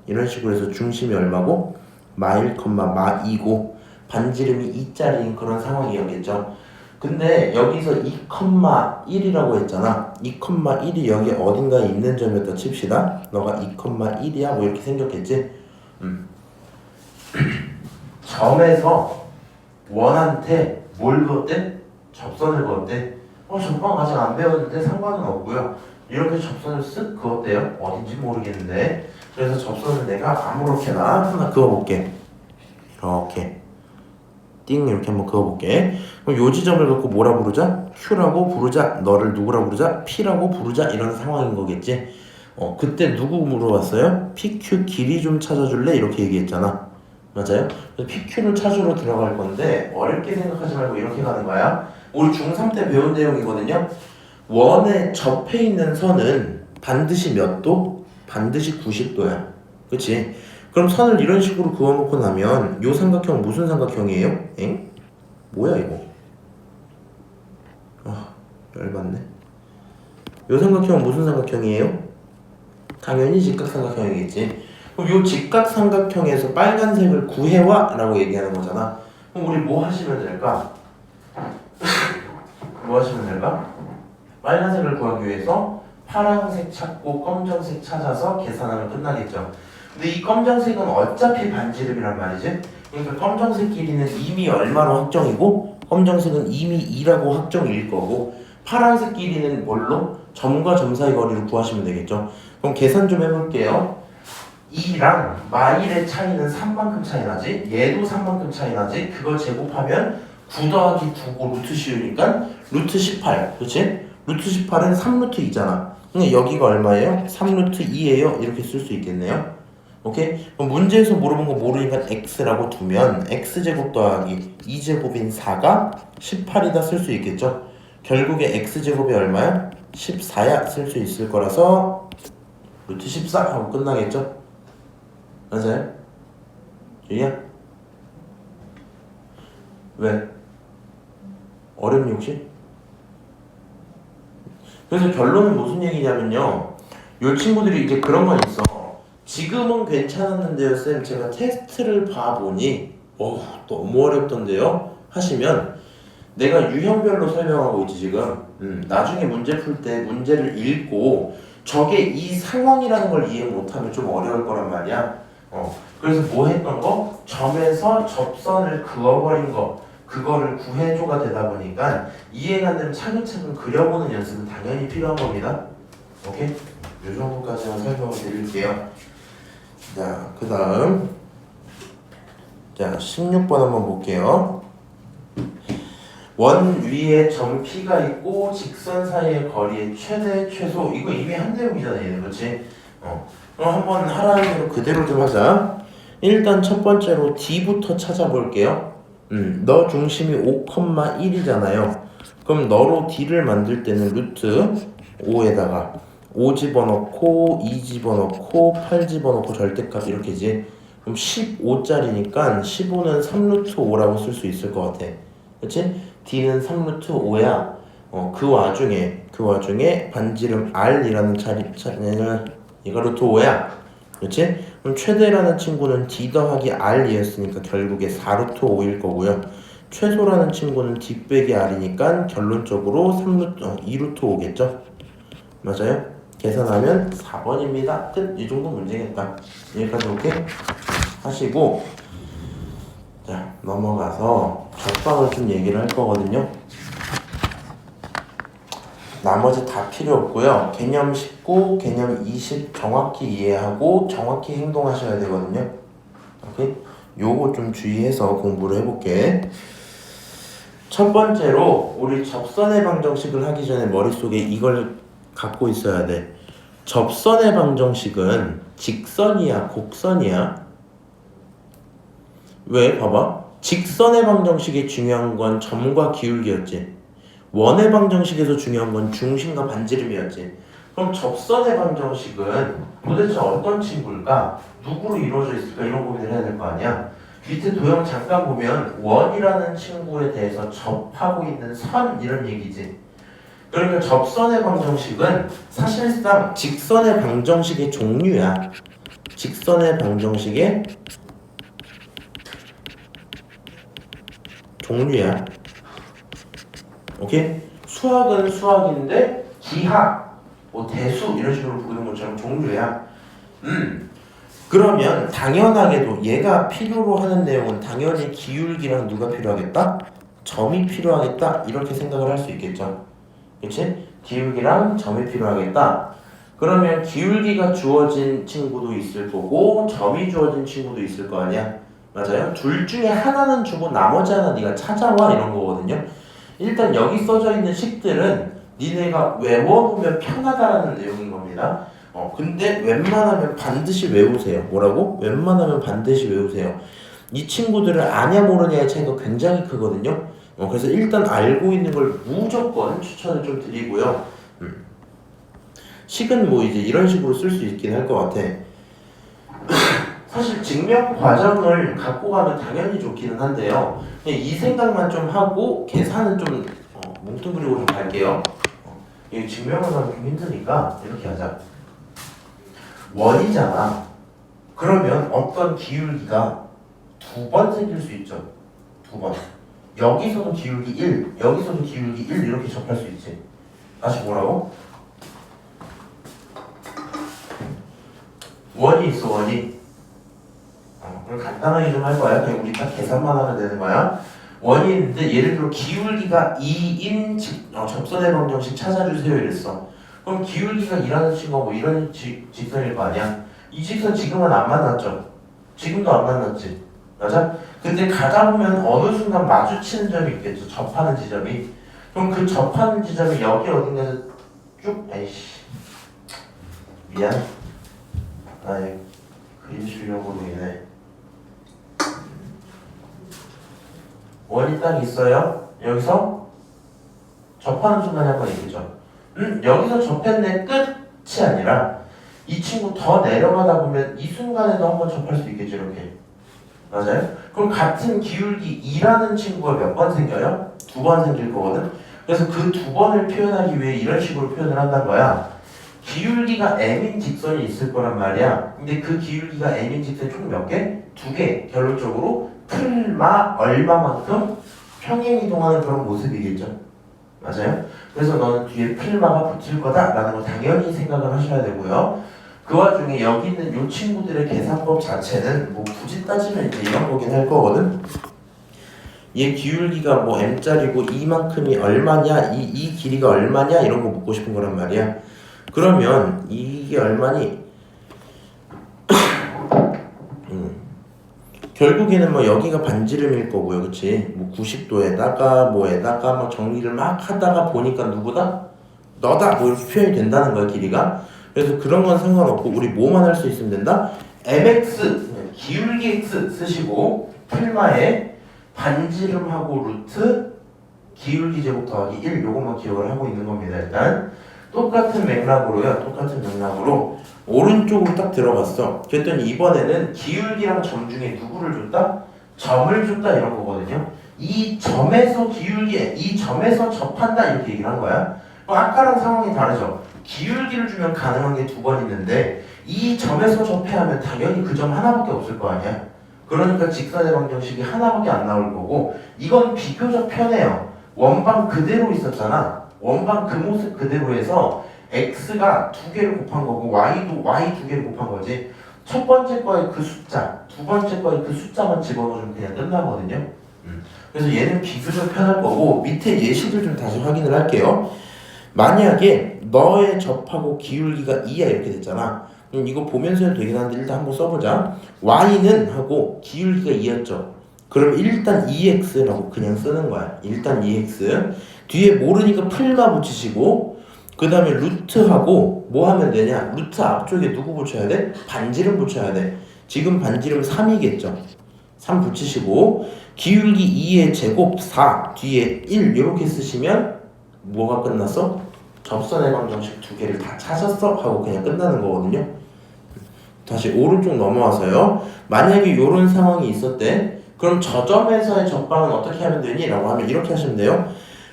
S1: 이런 식으로 해서 중심이 얼마고? 마 1, 마 2고 반지름이 2짜리인 그런 상황이었겠죠. 근데 여기서 2,1이라고 했잖아. 2,1이 여기 어딘가에 있는 점이었다 칩시다. 너가 2,1이야? 뭐 이렇게 생겼겠지? 점에서 원한테 뭘 그었대? 접선을 그었대. 접방 아직 안 배웠는데 상관은 없고요. 이렇게 접선을 쓱 그었대요. 어딘지 모르겠는데. 그래서 접선을 내가 아무렇게나 하나 그어볼게. 이렇게 띵 이렇게 한번 그어볼게. 그럼 요 지점을 갖고 뭐라 부르자? Q라고 부르자. 너를 누구라 부르자? P라고 부르자. 이런 상황인 거겠지. 그때 누구 물어봤어요? PQ 길이 좀 찾아줄래? 이렇게 얘기했잖아. 맞아요? 그래서 PQ를 찾으러 들어갈 건데 어렵게 생각하지 말고 이렇게 가는 거야. 우리 중3 때 배운 내용이거든요. 원에 접해 있는 선은 반드시 몇 도? 반드시 90도야. 그치? 그럼 선을 이런 식으로 그어놓고 나면 요 삼각형 무슨 삼각형이에요? 엥? 뭐야 이거? 아, 열받네. 요 삼각형은 무슨 삼각형이에요? 당연히 직각삼각형이겠지. 그럼 요 직각삼각형에서 빨간색을 구해와 라고 얘기하는 거잖아. 그럼 우리 뭐 하시면 될까? 뭐 하시면 될까? 빨간색을 구하기 위해서 파란색 찾고 검정색 찾아서 계산하면 끝나겠죠. 근데 이 검정색은 어차피 반지름이란 말이지. 그러니까 검정색 길이는 이미 얼마로 확정이고 검정색은 이미 2라고 확정일 거고 파란색 길이는 뭘로? 점과 점 사이 거리를 구하시면 되겠죠. 그럼 계산 좀 해볼게요. 2랑 마일의 차이는 3만큼 차이 나지? 얘도 3만큼 차이 나지? 그걸 제곱하면 9 더하기 9고 루트 씌우니까 루트 18, 그치? 루트 18은 3루트 2잖아. 근데 여기가 얼마예요? 3루트 2예요. 이렇게 쓸 수 있겠네요. 오케이? 그럼 문제에서 물어본 거 모르니까 x라고 두면 x제곱 더하기 2제곱인 4가 18이다 쓸 수 있겠죠? 결국에 x제곱이 얼마야? 14야 쓸 수 있을 거라서 루트 14 하고 끝나겠죠? 맞아요? 주희야? 왜? 어렵니 혹시? 그래서 결론은 무슨 얘기냐면요, 요 친구들이 이제 그런 건 있어. 지금은 괜찮았는데요 쌤, 제가 테스트를 봐보니 너무 어렵던데요 하시면 내가 유형별로 설명하고 있지 지금. 나중에 문제 풀 때 문제를 읽고 저게 이 상황이라는 걸 이해 못하면 좀 어려울 거란 말이야. 그래서 뭐 했던 거? 점에서 접선을 그어버린 거, 그거를 구해줘가 되다 보니까 이해가 안 되면 차근차근 그려보는 연습은 당연히 필요한 겁니다. 오케이? 요 정도까지만 설명을 드릴게요. 자, 그 다음 자 16번 한번 볼게요. 원 위에 점 P가 있고 직선 사이의 거리의 최대 최소, 이거 이미 한 내용이잖아 얘는. 그렇지? 그럼 한번 하라는 대로 그대로 좀 하자. 일단 첫 번째로 D부터 찾아볼게요. 너 중심이 5,1이잖아요 그럼 너로 D를 만들 때는 루트 5에다가 5 집어넣고 2 집어넣고 8 집어넣고 절대값 이렇게지. 그럼 15짜리니까 15는 3루트 5라고 쓸 수 있을 것 같아. 그치? D는 3루트 5야. 그 와중에 반지름 R이라는 자리는 얘가 루트 5야. 그치? 그럼 최대라는 친구는 D 더하기 R이었으니까 결국에 4루트 5일 거고요. 최소라는 친구는 D 빼기 R이니까 결론적으로 2루트 5겠죠? 맞아요? 계산하면 4번입니다. 끝! 이 정도 문제겠다. 여기까지 오케이? 하시고 자 넘어가서 적방을 좀 얘기를 할 거거든요. 나머지 다 필요 없고요. 개념 19, 개념 20 정확히 이해하고 정확히 행동하셔야 되거든요. 오케이? 요거 좀 주의해서 공부를 해볼게. 첫 번째로 우리 접선의 방정식을 하기 전에 머릿속에 이걸 갖고 있어야 돼. 접선의 방정식은 직선이야, 곡선이야? 왜? 봐봐. 직선의 방정식이 중요한 건 점과 기울기였지. 원의 방정식에서 중요한 건 중심과 반지름이었지. 그럼 접선의 방정식은 도대체 어떤 친구일까? 누구로 이루어져 있을까? 이런 고민을 해야 될 거 아니야. 밑에 도형 잠깐 보면 원이라는 친구에 대해서 접하고 있는 선 이런 얘기지. 그러니까 접선의 방정식은 사실상 직선의 방정식의 종류야. 직선의 방정식의 종류야. 오케이? 수학은 수학인데 기하, 뭐 대수 이런 식으로 부르는 것처럼 종류야. 그러면 당연하게도 얘가 필요로 하는 내용은 당연히 기울기랑 누가 필요하겠다? 점이 필요하겠다. 이렇게 생각을 할 수 있겠죠. 그치? 기울기랑 점이 필요하겠다. 그러면 기울기가 주어진 친구도 있을 거고 점이 주어진 친구도 있을 거 아니야? 맞아요? 둘 중에 하나는 주고 나머지 하나 네가 찾아와 이런 거거든요. 일단 여기 써져 있는 식들은 니네가 외워보면 편하다라는 내용인 겁니다. 근데 웬만하면 반드시 외우세요. 뭐라고? 웬만하면 반드시 외우세요. 이 친구들을 아냐 모르냐의 차이가 굉장히 크거든요. 그래서 일단 알고 있는 걸 무조건 추천을 좀 드리고요. 식은 뭐 이제 이런 식으로 쓸 수 있긴 할 것 같아. 사실 증명 과정을 갖고 가면 당연히 좋기는 한데요. 그냥 이 생각만 좀 하고 계산은 좀 뭉뚱그리고 좀 갈게요. 이 증명을 하면 좀 힘드니까 이렇게 하자. 원이잖아. 그러면 어떤 기울기가 두 번 생길 수 있죠. 두 번. 여기서도 기울기 1, 여기서도 기울기 1 이렇게 접할 수 있지. 다시 뭐라고? 원이 있어, 원이. 그럼 간단하게 좀 할 거야. 그냥 우리 딱 계산만 하면 되는 거야. 원이 있는데 예를 들어 기울기가 2인 접선의 방정식 찾아주세요 이랬어. 그럼 기울기가 2라는 친구가 뭐 이런 직선일 거 아니야? 이 직선 지금은 안 만났죠? 지금도 안 만났지? 맞아? 근데 가다 보면 어느 순간 마주치는 점이 있겠죠. 접하는 지점이. 그럼 그 접하는 지점이 여기 어딘가에서 쭉 에이씨 미안. 나의 그림 실력으로 인해 원이 딱 있어요. 여기서 접하는 순간에 한번 있겠죠. 여기서 접했네 끝이 아니라 이 친구 더 내려가다 보면 이 순간에도 한번 접할 수 있겠죠. 이렇게. 맞아요? 그럼 같은 기울기 2라는 친구가 몇 번 생겨요? 두 번 생길 거거든. 그래서 그 두 번을 표현하기 위해 이런 식으로 표현을 한다는 거야. 기울기가 m인 직선이 있을 거란 말이야. 근데 그 기울기가 m인 직선이 총 몇 개? 두 개. 결론적으로 풀마 얼마만큼 평행이동하는 그런 모습이겠죠. 맞아요? 그래서 너는 뒤에 풀마가 붙을 거다라는 거 당연히 생각을 하셔야 되고요. 그 와중에 여기 있는 이 친구들의 계산법 자체는 뭐 굳이 따지면 이제 이런 거긴 할 거거든. 얘 기울기가 뭐 m짜리고 이만큼이 얼마냐, 이 길이가 얼마냐 이런 거 묻고 싶은 거란 말이야. 그러면 이게 얼마니? 결국에는 뭐 여기가 반지름일 거고요, 그치? 뭐 90도에다가 뭐에다가 막 정리를 막 하다가 보니까 누구다? 너다! 뭐 이렇게 표현이 된다는 거야, 길이가. 그래서 그런 건 상관없고 우리 뭐만 할 수 있으면 된다? mx, 기울기 x 쓰시고 풀마에 반지름하고 루트 기울기 제곱 더하기 1 요것만 기억을 하고 있는 겁니다. 일단 똑같은 맥락으로요. 똑같은 맥락으로 오른쪽으로 딱 들어갔어. 그랬더니 이번에는 기울기랑 점 중에 누구를 줬다? 점을 줬다 이런 거거든요. 이 점에서 기울기, 이 점에서 접한다 이렇게 얘기를 한 거야. 아까랑 상황이 다르죠. 기울기를 주면 가능한 게 두 번 있는데 이 점에서 접해야 하면 당연히 그 점 하나밖에 없을 거 아니야. 그러니까 직선의 방정식이 하나밖에 안 나올 거고 이건 비교적 편해요. 원방 그대로 있었잖아. 원방 그 모습 그대로 해서 x가 두 개를 곱한 거고 y도 y 두 개를 곱한 거지. 첫 번째 거에 그 숫자, 두 번째 거에 그 숫자만 집어넣으면 그냥 끝나거든요. 그래서 얘는 비교적 편할 거고 밑에 예시들 좀 다시 확인을 할게요. 만약에 너의 접하고 기울기가 2야 이렇게 됐잖아. 이거 보면서 해도 되긴 한데 일단 한번 써보자. y는 하고 기울기가 2였죠. 그럼 일단 2x라고 그냥 쓰는 거야. 일단 2x 뒤에 모르니까 풀마 붙이시고 그 다음에 루트하고 뭐 하면 되냐. 루트 앞쪽에 누구 붙여야 돼? 반지름 붙여야 돼. 지금 반지름 3이겠죠. 3 붙이시고 기울기 2의 제곱 4 뒤에 1 이렇게 쓰시면 뭐가 끝났어? 접선의 방정식 두 개를 다 찾았어? 하고 그냥 끝나는 거거든요. 다시 오른쪽 넘어와서요. 만약에 이런 상황이 있었대. 그럼 저 점에서의 접방은 어떻게 하면 되니? 라고 하면 이렇게 하시면 돼요.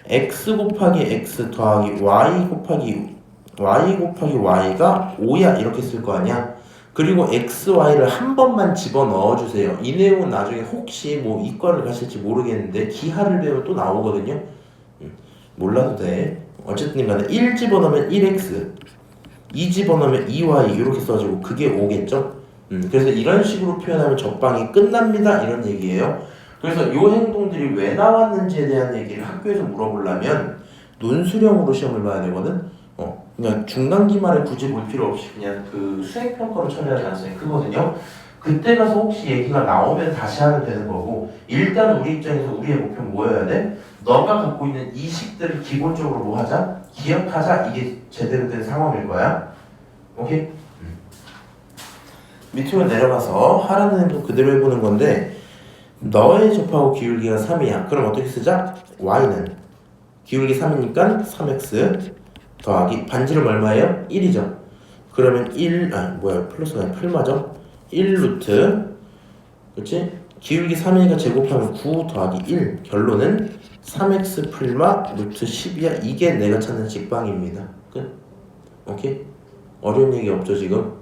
S1: x 곱하기 x 더하기 y 곱하기 y가 5야 이렇게 쓸 거 아니야. 그리고 x, y를 한 번만 집어넣어 주세요. 이 내용은 나중에 혹시 뭐 이과를 가실지 모르겠는데 기하를 배우면 또 나오거든요. 몰라도 돼. 어쨌든 간에 1 집어넣으면 1x 2 집어넣으면 2y 이렇게 써지고 그게 5겠죠? 그래서 이런 식으로 표현하면 접방이 끝납니다 이런 얘기예요. 그래서 이 행동들이 왜 나왔는지에 대한 얘기를 학교에서 물어보려면 논술형으로 시험을 봐야 되거든. 그냥 중간기말에 굳이 볼 필요 없이 그냥 그 수행평가로 처리할 가능성이 크거든요. 그때 가서 혹시 얘기가 나오면 다시 하면 되는 거고 일단 우리 입장에서 우리의 목표는 뭐여야 돼? 너가 갖고 있는 이식들을 기본적으로 뭐 하자? 기억하자. 이게 제대로 된 상황일 거야. 오케이? 밑으로 내려가서 하라는 행동 그대로 해보는 건데 너의 접하고 기울기가 3이야. 그럼 어떻게 쓰자? y는 기울기 3이니까 3x 더하기 반지름 얼마예요? 1이죠. 그러면 1, 플러스가 아니라 풀마죠? 1 루트, 그치? 기울기 3이니까 제곱하면 9 더하기 1. 결론은 3x 풀마 루트 10이야. 이게 내가 찾는 직방입니다. 끝. 오케이? 어려운 얘기 없죠 지금?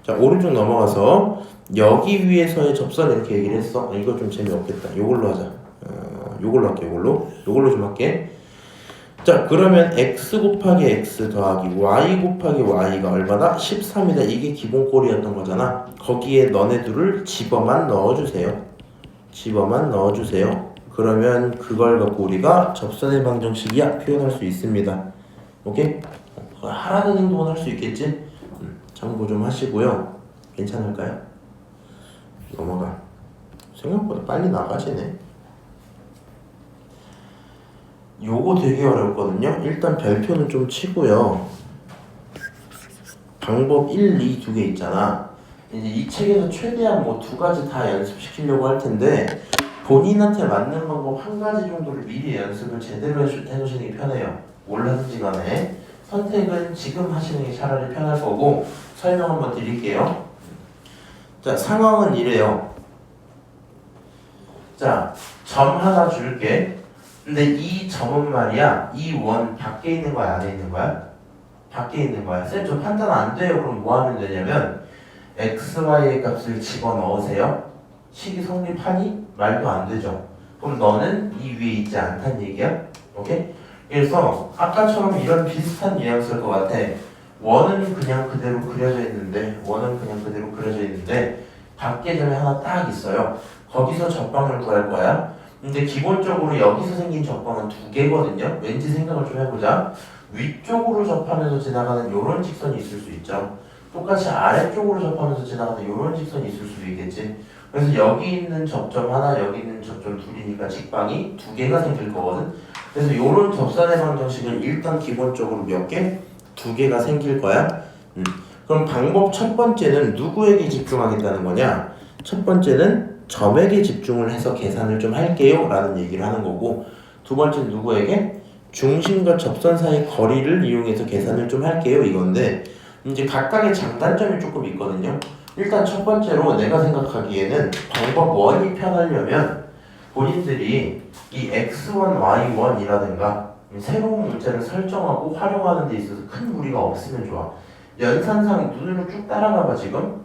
S1: 자, 오른쪽 넘어가서 여기 위에서의 접선 이렇게 얘기를 했어. 이거 좀 재미없겠다. 요걸로 하자. 요걸로 할게. 요걸로 좀 할게. 자, 그러면 x 곱하기 x 더하기 y 곱하기 y가 얼마나? 13이다. 이게 기본꼴이었던 거잖아. 거기에 너네들을 집어만 넣어주세요. 그러면 그걸 갖고 우리가 접선의 방정식이야 표현할 수 있습니다. 오케이? 하라는 행동은 할 수 있겠지? 참고 좀 하시고요. 괜찮을까요? 넘어가. 생각보다 빨리 나가지네. 요거 되게 어렵거든요. 일단 별표는 좀 치고요. 방법 1, 2 두 개 있잖아. 이제 이 책에서 최대한 뭐 두 가지 다 연습시키려고 할 텐데 본인한테 맞는 방법 한 가지 정도를 미리 연습을 제대로 해놓으시는 게 편해요. 뭘 하든지 간에 선택은 지금 하시는 게 차라리 편할 거고 설명 한번 드릴게요. 자, 상황은 이래요. 자, 점 하나 줄게. 근데 이 점은 말이야, 이 원 밖에 있는 거야, 안에 있는 거야? 밖에 있는 거야. 쌤, 저 판단 안 돼요. 그럼 뭐 하면 되냐면 x, y의 값을 집어넣으세요. 식이 성립하니? 말도 안 되죠. 그럼 너는 이 위에 있지 않다는 얘기야. 오케이? 그래서 아까처럼 이런 비슷한 뉘앙스일 것 같아. 원은 그냥 그대로 그려져 있는데 밖에 점이 하나 딱 있어요. 거기서 접방을 구할 거야. 근데 기본적으로 여기서 생긴 접방은 두 개거든요. 왠지 생각을 좀 해보자. 위쪽으로 접하면서 지나가는 요런 직선이 있을 수 있죠. 똑같이 아래쪽으로 접하면서 지나가는 요런 직선이 있을 수도 있겠지. 그래서 여기 있는 접점 하나, 여기 있는 접점 둘이니까 직방이 두 개가 생길 거거든. 그래서 요런 접선의 방정식은 일단 기본적으로 몇 개? 두 개가 생길 거야. 그럼 방법 첫 번째는 누구에게 집중하겠다는 거냐? 첫 번째는 점에게 집중을 해서 계산을 좀 할게요 라는 얘기를 하는 거고, 두 번째는 누구에게? 중심과 접선 사이 거리를 이용해서 계산을 좀 할게요 이건데, 이제 각각의 장단점이 조금 있거든요. 일단 첫 번째로 내가 생각하기에는 방법 1이 편하려면 본인들이 이 x1, y1이라든가 새로운 문제를 설정하고 활용하는 데 있어서 큰 무리가 없으면 좋아. 연산상 눈으로 쭉 따라가봐. 지금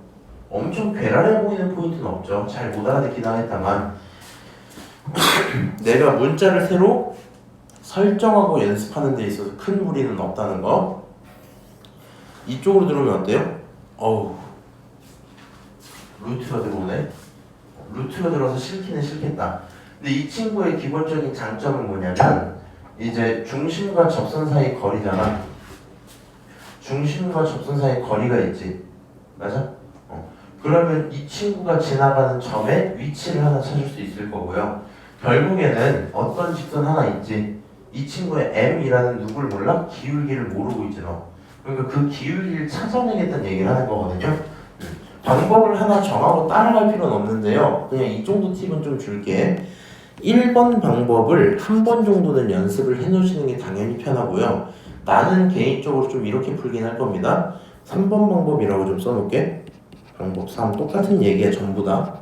S1: 엄청 괴랄해 보이는 포인트는 없죠. 잘 못 알아듣긴 하겠다만 내가 문자를 새로 설정하고 연습하는 데 있어서 큰 무리는 없다는 거. 이쪽으로 들어오면 어때요? 어우, 루트가 들어오네. 루트가 들어와서 싫기는 싫겠다. 근데 이 친구의 기본적인 장점은 뭐냐면 이제 중심과 접선 사이 거리잖아. 중심과 접선 사이 거리가 있지. 맞아? 그러면 이 친구가 지나가는 점의 위치를 하나 찾을 수 있을 거고요. 결국에는 어떤 직선 하나 있지. 이 친구의 m이라는 누굴 몰라? 기울기를 모르고 있지 너. 그러니까 그 기울기를 찾아내겠다는 얘기를 하는 거거든요. 방법을 하나 정하고 따라갈 필요는 없는데요. 그냥 이 정도 팁은 좀 줄게. 1번 방법을 한 번 정도는 연습을 해놓으시는 게 당연히 편하고요. 나는 개인적으로 좀 이렇게 풀긴 할 겁니다. 3번 방법이라고 좀 써놓을게. 방법 3. 똑같은 얘기야 전부 다.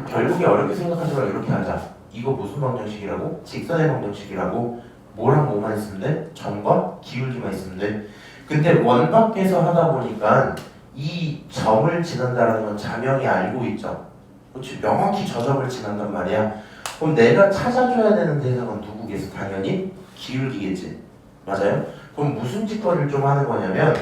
S1: 결국에 어렵게 생각하지 말고 이렇게 하자. 이거 무슨 방정식이라고? 직선의 방정식이라고. 뭐랑 뭐만 있으면 돼? 점과 기울기만 있으면 돼. 근데 원 밖에서 하다 보니까 이 점을 지난다는 건 자명이 알고 있죠. 그렇지? 명확히 저 점을 지난단 말이야. 그럼 내가 찾아줘야 되는 대상은 누구겠어? 당연히 기울기겠지. 맞아요? 그럼 무슨 짓거리를 좀 하는 거냐면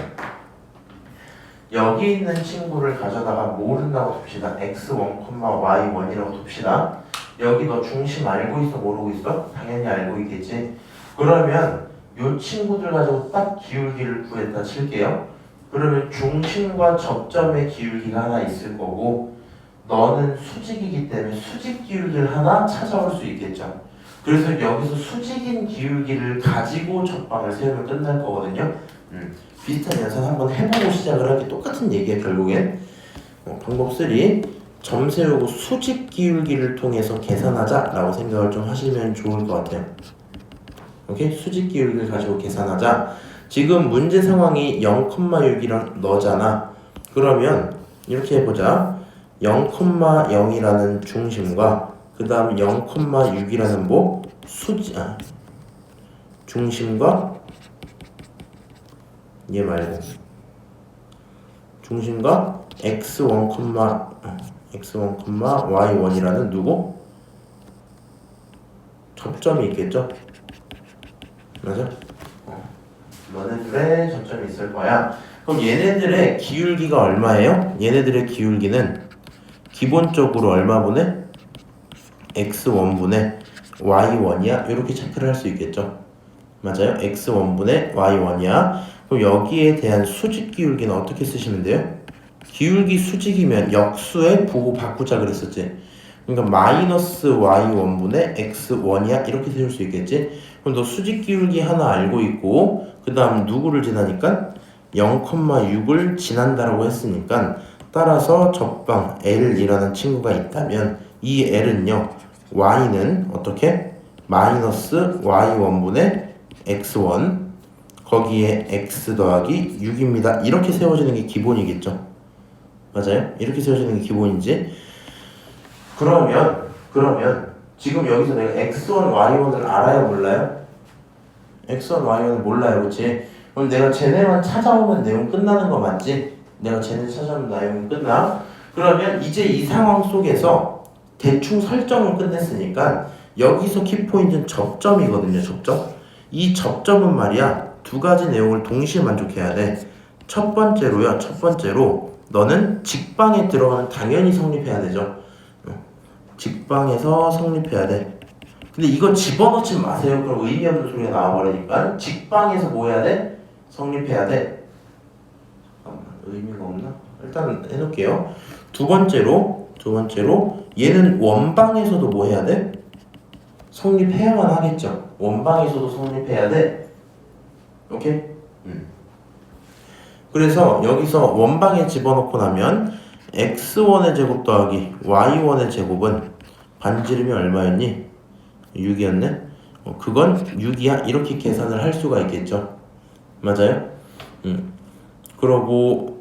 S1: 여기 있는 친구를 가져다가 모른다고 둡시다. x1, y1이라고 둡시다. 여기 너 중심 알고 있어? 모르고 있어? 당연히 알고 있겠지. 그러면 이 친구들 가지고 딱 기울기를 구했다 칠게요. 그러면 중심과 접점의 기울기가 하나 있을 거고 너는 수직이기 때문에 수직 기울기를 하나 찾아올 수 있겠죠. 그래서 여기서 수직인 기울기를 가지고 접방을 세우면 끝날 거거든요. 비슷한 연산 한번 해보고 시작을 하기 똑같은 얘기야 결국엔. 방법 3. 점 세우고 수직 기울기를 통해서 계산하자 라고 생각을 좀 하시면 좋을 것 같아요. 오케이? 수직 기울기를 가지고 계산하자. 지금 문제 상황이 0,6이랑 너잖아. 그러면 이렇게 해보자. 0,0이라는 중심과 그 다음 0,6이라는 뭐? 중심과 얘 말고 중심과 x1, y1이라는 누구? 접점이 있겠죠? 맞아? 너네들의 접점이 있을 거야. 그럼 얘네들의 기울기가 얼마예요? 얘네들의 기울기는 기본적으로 얼마분의 x1분의 y1이야. 이렇게 체크를 할 수 있겠죠? 맞아요? x1분의 y1이야. 그럼 여기에 대한 수직 기울기는 어떻게 쓰시면 돼요? 기울기 수직이면 역수에 보고 바꾸자 그랬었지. 그러니까 마이너스 y1분의 x1이야. 이렇게 세울 수 있겠지? 그럼 너 수직 기울기 하나 알고 있고 그 다음 누구를 지나니까 0,6을 지난다라고 했으니까 따라서 접방 L이라는 친구가 있다면 이 L은요 y는 어떻게? 마이너스 y1분의 x1 거기에 x 더하기 6입니다. 이렇게 세워지는 게 기본이겠죠. 맞아요? 이렇게 세워지는 게 기본이지. 그러면 지금 여기서 내가 x1, y1을 알아요? 몰라요? x1, y1을 몰라요. 그치? 그럼 내가 쟤네만 찾아오면 내용 끝나는 거 맞지? 내가 쟤네 찾아오면 내용 끝나? 그러면 이제 이 상황 속에서 대충 설정을 끝냈으니까 여기서 키포인트는 접점이거든요. 접점. 이 접점은 말이야 두 가지 내용을 동시에 만족해야 돼. 첫 번째로 너는 직방에 들어가면 당연히 성립해야 되죠. 직방에서 성립해야 돼. 근데 이거 집어넣지 마세요. 그럼 의미 없는 소리가 나와버리니까 직방에서 뭐 해야 돼? 성립해야 돼. 의미가 없나? 일단 해놓을게요. 두 번째로 얘는 원방에서도 뭐 해야 돼? 성립해야만 하겠죠. 원방에서도 성립해야 돼. 오케이? 그래서 여기서 원방에 집어넣고 나면 x1의 제곱 더하기 y1의 제곱은 반지름이 얼마였니? 6이었네? 그건 6이야. 이렇게 계산을 할 수가 있겠죠. 맞아요? 그러고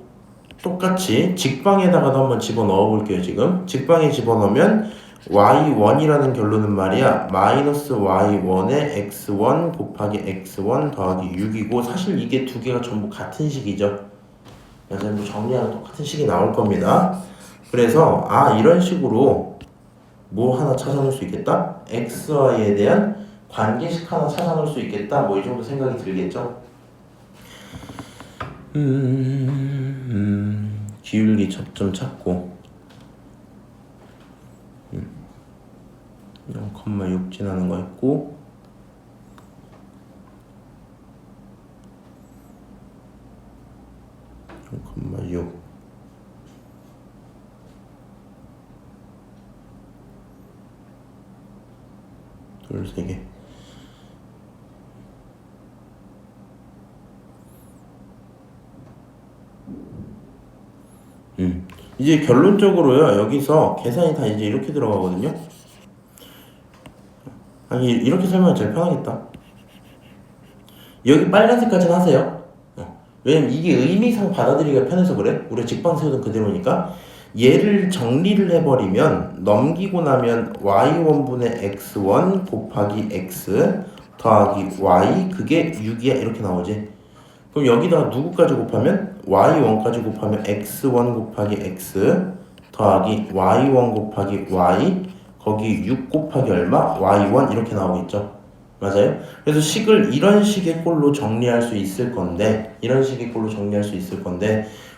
S1: 똑같이 직방에다가도 한번 집어넣어 볼게요. 지금 직방에 집어넣으면 y1이라는 결론은 말이야 마이너스 y1의 x1 곱하기 x1 더하기 6이고 사실 이게 두 개가 전부 같은 식이죠. 맞아요. 뭐 정리하면 똑같은 식이 나올 겁니다. 그래서 이런 식으로 뭐 하나 찾아놓을 수 있겠다? xy에 대한 관계식 하나 찾아놓을 수 있겠다. 뭐 이 정도 생각이 들겠죠? 기울기 접점 찾고 0,6 지나는 거 있고 0,6 둘, 세 개. 이제 결론적으로요 여기서 계산이 다 이제 이렇게 들어가거든요. 아니 이렇게 설명하면 제일 편하겠다. 여기 빨간색까지는 하세요. 왜냐면 이게 의미상 받아들이기가 편해서 그래. 우리가 직방 세우던 그대로니까. 얘를 정리를 해버리면 넘기고 나면 y1분의 x1 곱하기 x 더하기 y 그게 6이야 이렇게 나오지. 그럼 여기다가 누구까지 곱하면 y1까지 곱하면 x1 곱하기 x 더하기 y1 곱하기 y 거기 6 곱하기 얼마? y1 이렇게 나오겠죠. 맞아요? 그래서 식을 이런 식의 꼴로 정리할 수 있을 건데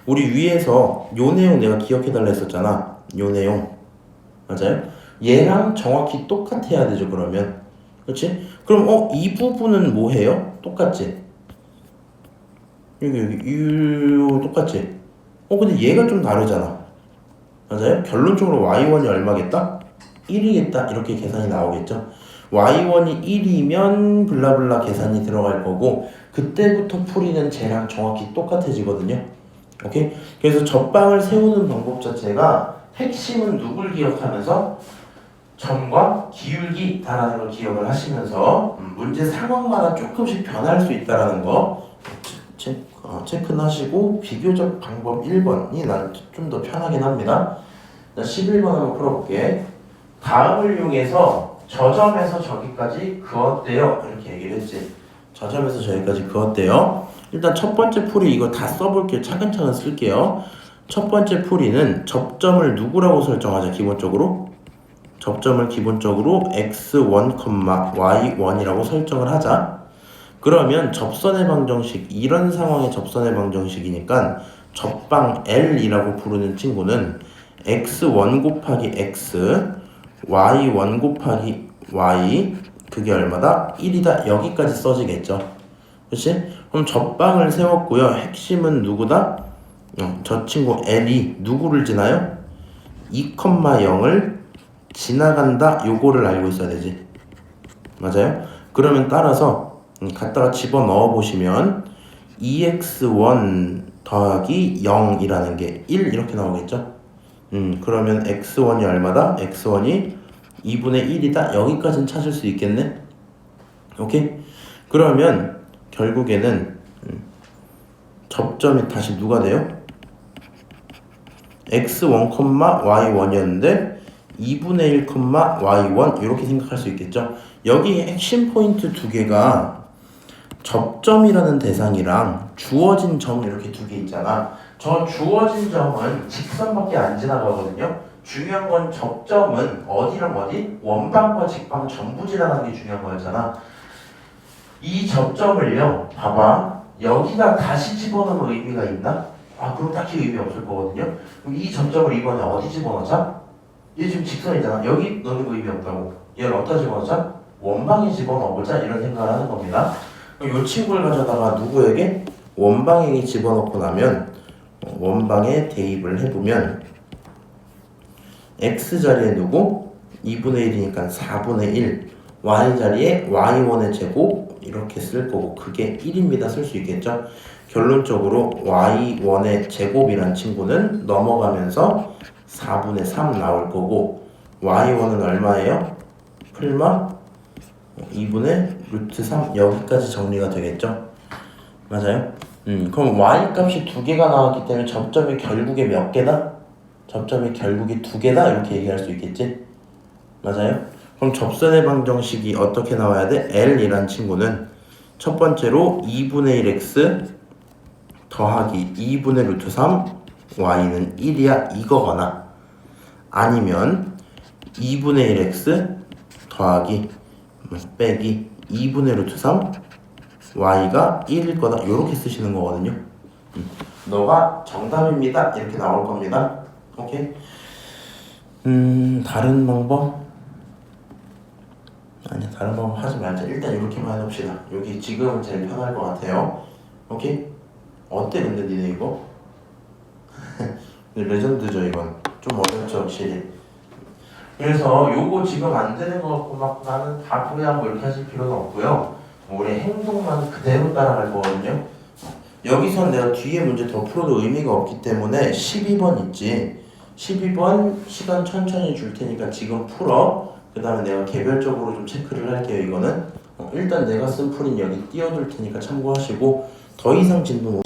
S1: 우리 위에서 요 내용 내가 기억해달라 했었잖아. 요 내용 맞아요? 얘랑 정확히 똑같아야 되죠. 그러면 그렇지? 그럼 이 부분은 뭐 해요? 똑같지? 여기 똑같지? 근데 얘가 좀 다르잖아. 맞아요? 결론적으로 y1이 얼마겠다? 1이겠다 이렇게 계산이 나오겠죠. y1이 1이면 블라블라 계산이 들어갈 거고 그때부터 풀이는 쟤랑 정확히 똑같아지거든요. 오케이? 그래서 접방을 세우는 방법 자체가 핵심은 누굴 기억하면서 점과 기울기 있다라는 걸 기억을 하시면서 문제 상황마다 조금씩 변할 수 있다라는 거 체크는 하시고 비교적 방법 1번이 난 좀 더 편하긴 합니다. 자, 11번 한번 풀어볼게. 다음을 이용해서 저점에서 저기까지 그었대요. 이렇게 얘기를 했지. 저점에서 저기까지 그었대요. 일단 첫 번째 풀이 이거 다 써볼게요. 차근차근 쓸게요. 첫 번째 풀이는 접점을 누구라고 설정하자. 기본적으로 접점을 기본적으로 x1, y1이라고 설정을 하자. 그러면 접선의 방정식, 이런 상황의 접선의 방정식이니까 접방 L이라고 부르는 친구는 x1 곱하기 x, y1 곱하기 y, 그게 얼마다? 1이다. 여기까지 써지겠죠. 그렇지? 그럼 접방을 세웠고요. 핵심은 누구다? 저 친구 L이 누구를 지나요? 2,0을 지나간다. 요거를 알고 있어야 되지. 맞아요? 그러면 따라서 갖다가 집어넣어 보시면 2x1 더하기 0이라는 게 1 이렇게 나오겠죠? 그러면 x1이 얼마다? x1이 2분의 1이다. 여기까지는 찾을 수 있겠네? 오케이? 그러면 결국에는 접점이 다시 누가 돼요? x1, y1이었는데 2분의 1, y1 이렇게 생각할 수 있겠죠? 여기 핵심 포인트 두 개가 접점이라는 대상이랑 주어진 점 이렇게 두 개 있잖아. 저 주어진 점은 직선밖에 안 지나가거든요. 중요한 건 접점은 어디랑 어디? 원방과 직방 전부 지나가는 게 중요한 거였잖아. 이 접점을요, 봐봐. 여기다 다시 집어넣으면 의미가 있나? 그럼 딱히 의미 없을 거거든요. 그럼 이 점점을 이번에 어디 집어넣자? 얘 지금 직선이잖아. 여기 넣는 거 의미 없다고. 얘를 어디다 집어넣자? 원방에 집어넣어보자. 이런 생각을 하는 겁니다. 그럼 이 친구를 가져다가 누구에게? 원방에게 집어넣고 나면 원방에 대입을 해보면 x자리에 누구? 2분의 1이니까 4분의 1, y자리에 y1의 제곱 이렇게 쓸 거고 그게 1입니다. 쓸 수 있겠죠? 결론적으로 y1의 제곱이란 친구는 넘어가면서 4분의 3 나올 거고 y1은 얼마예요? 풀마 2분의 루트 3 여기까지 정리가 되겠죠? 맞아요? 그럼 y 값이 두 개가 나왔기 때문에 접점이 결국에 몇 개다? 접점이 결국에 두 개다? 이렇게 얘기할 수 있겠지? 맞아요? 그럼 접선의 방정식이 어떻게 나와야 돼? L이란 친구는 첫 번째로 2분의 1x 더하기 2분의 루트 3 y는 1이야 이거거나 아니면 2분의 1x 더하기 빼기 2분의 루트 3 y가 1일 거다 이렇게 쓰시는 거거든요. 너가 정답입니다 이렇게 나올 겁니다. 오케이? 다른 방법? 아니야, 다른 방법 하지 말자. 일단 이렇게만 해봅시다. 여기 지금은 제일 편할 것 같아요. 오케이? 어때 근데 니네 이거? 레전드죠 이건. 좀 어렵죠 확실히. 그래서 요거 지금 안 되는 거 같고 막 나는 다 후회하고 이렇게 하실 필요는 없고요. 우리 행동만 그대로 따라갈 거거든요. 여기선 내가 뒤에 문제 더 풀어도 의미가 없기 때문에 12번 있지. 12번 시간 천천히 줄 테니까 지금 풀어. 그 다음에 내가 개별적으로 좀 체크를 할게요. 이거는 일단 내가 쓴 풀인 여기 띄워둘 테니까 참고하시고 더 이상 진도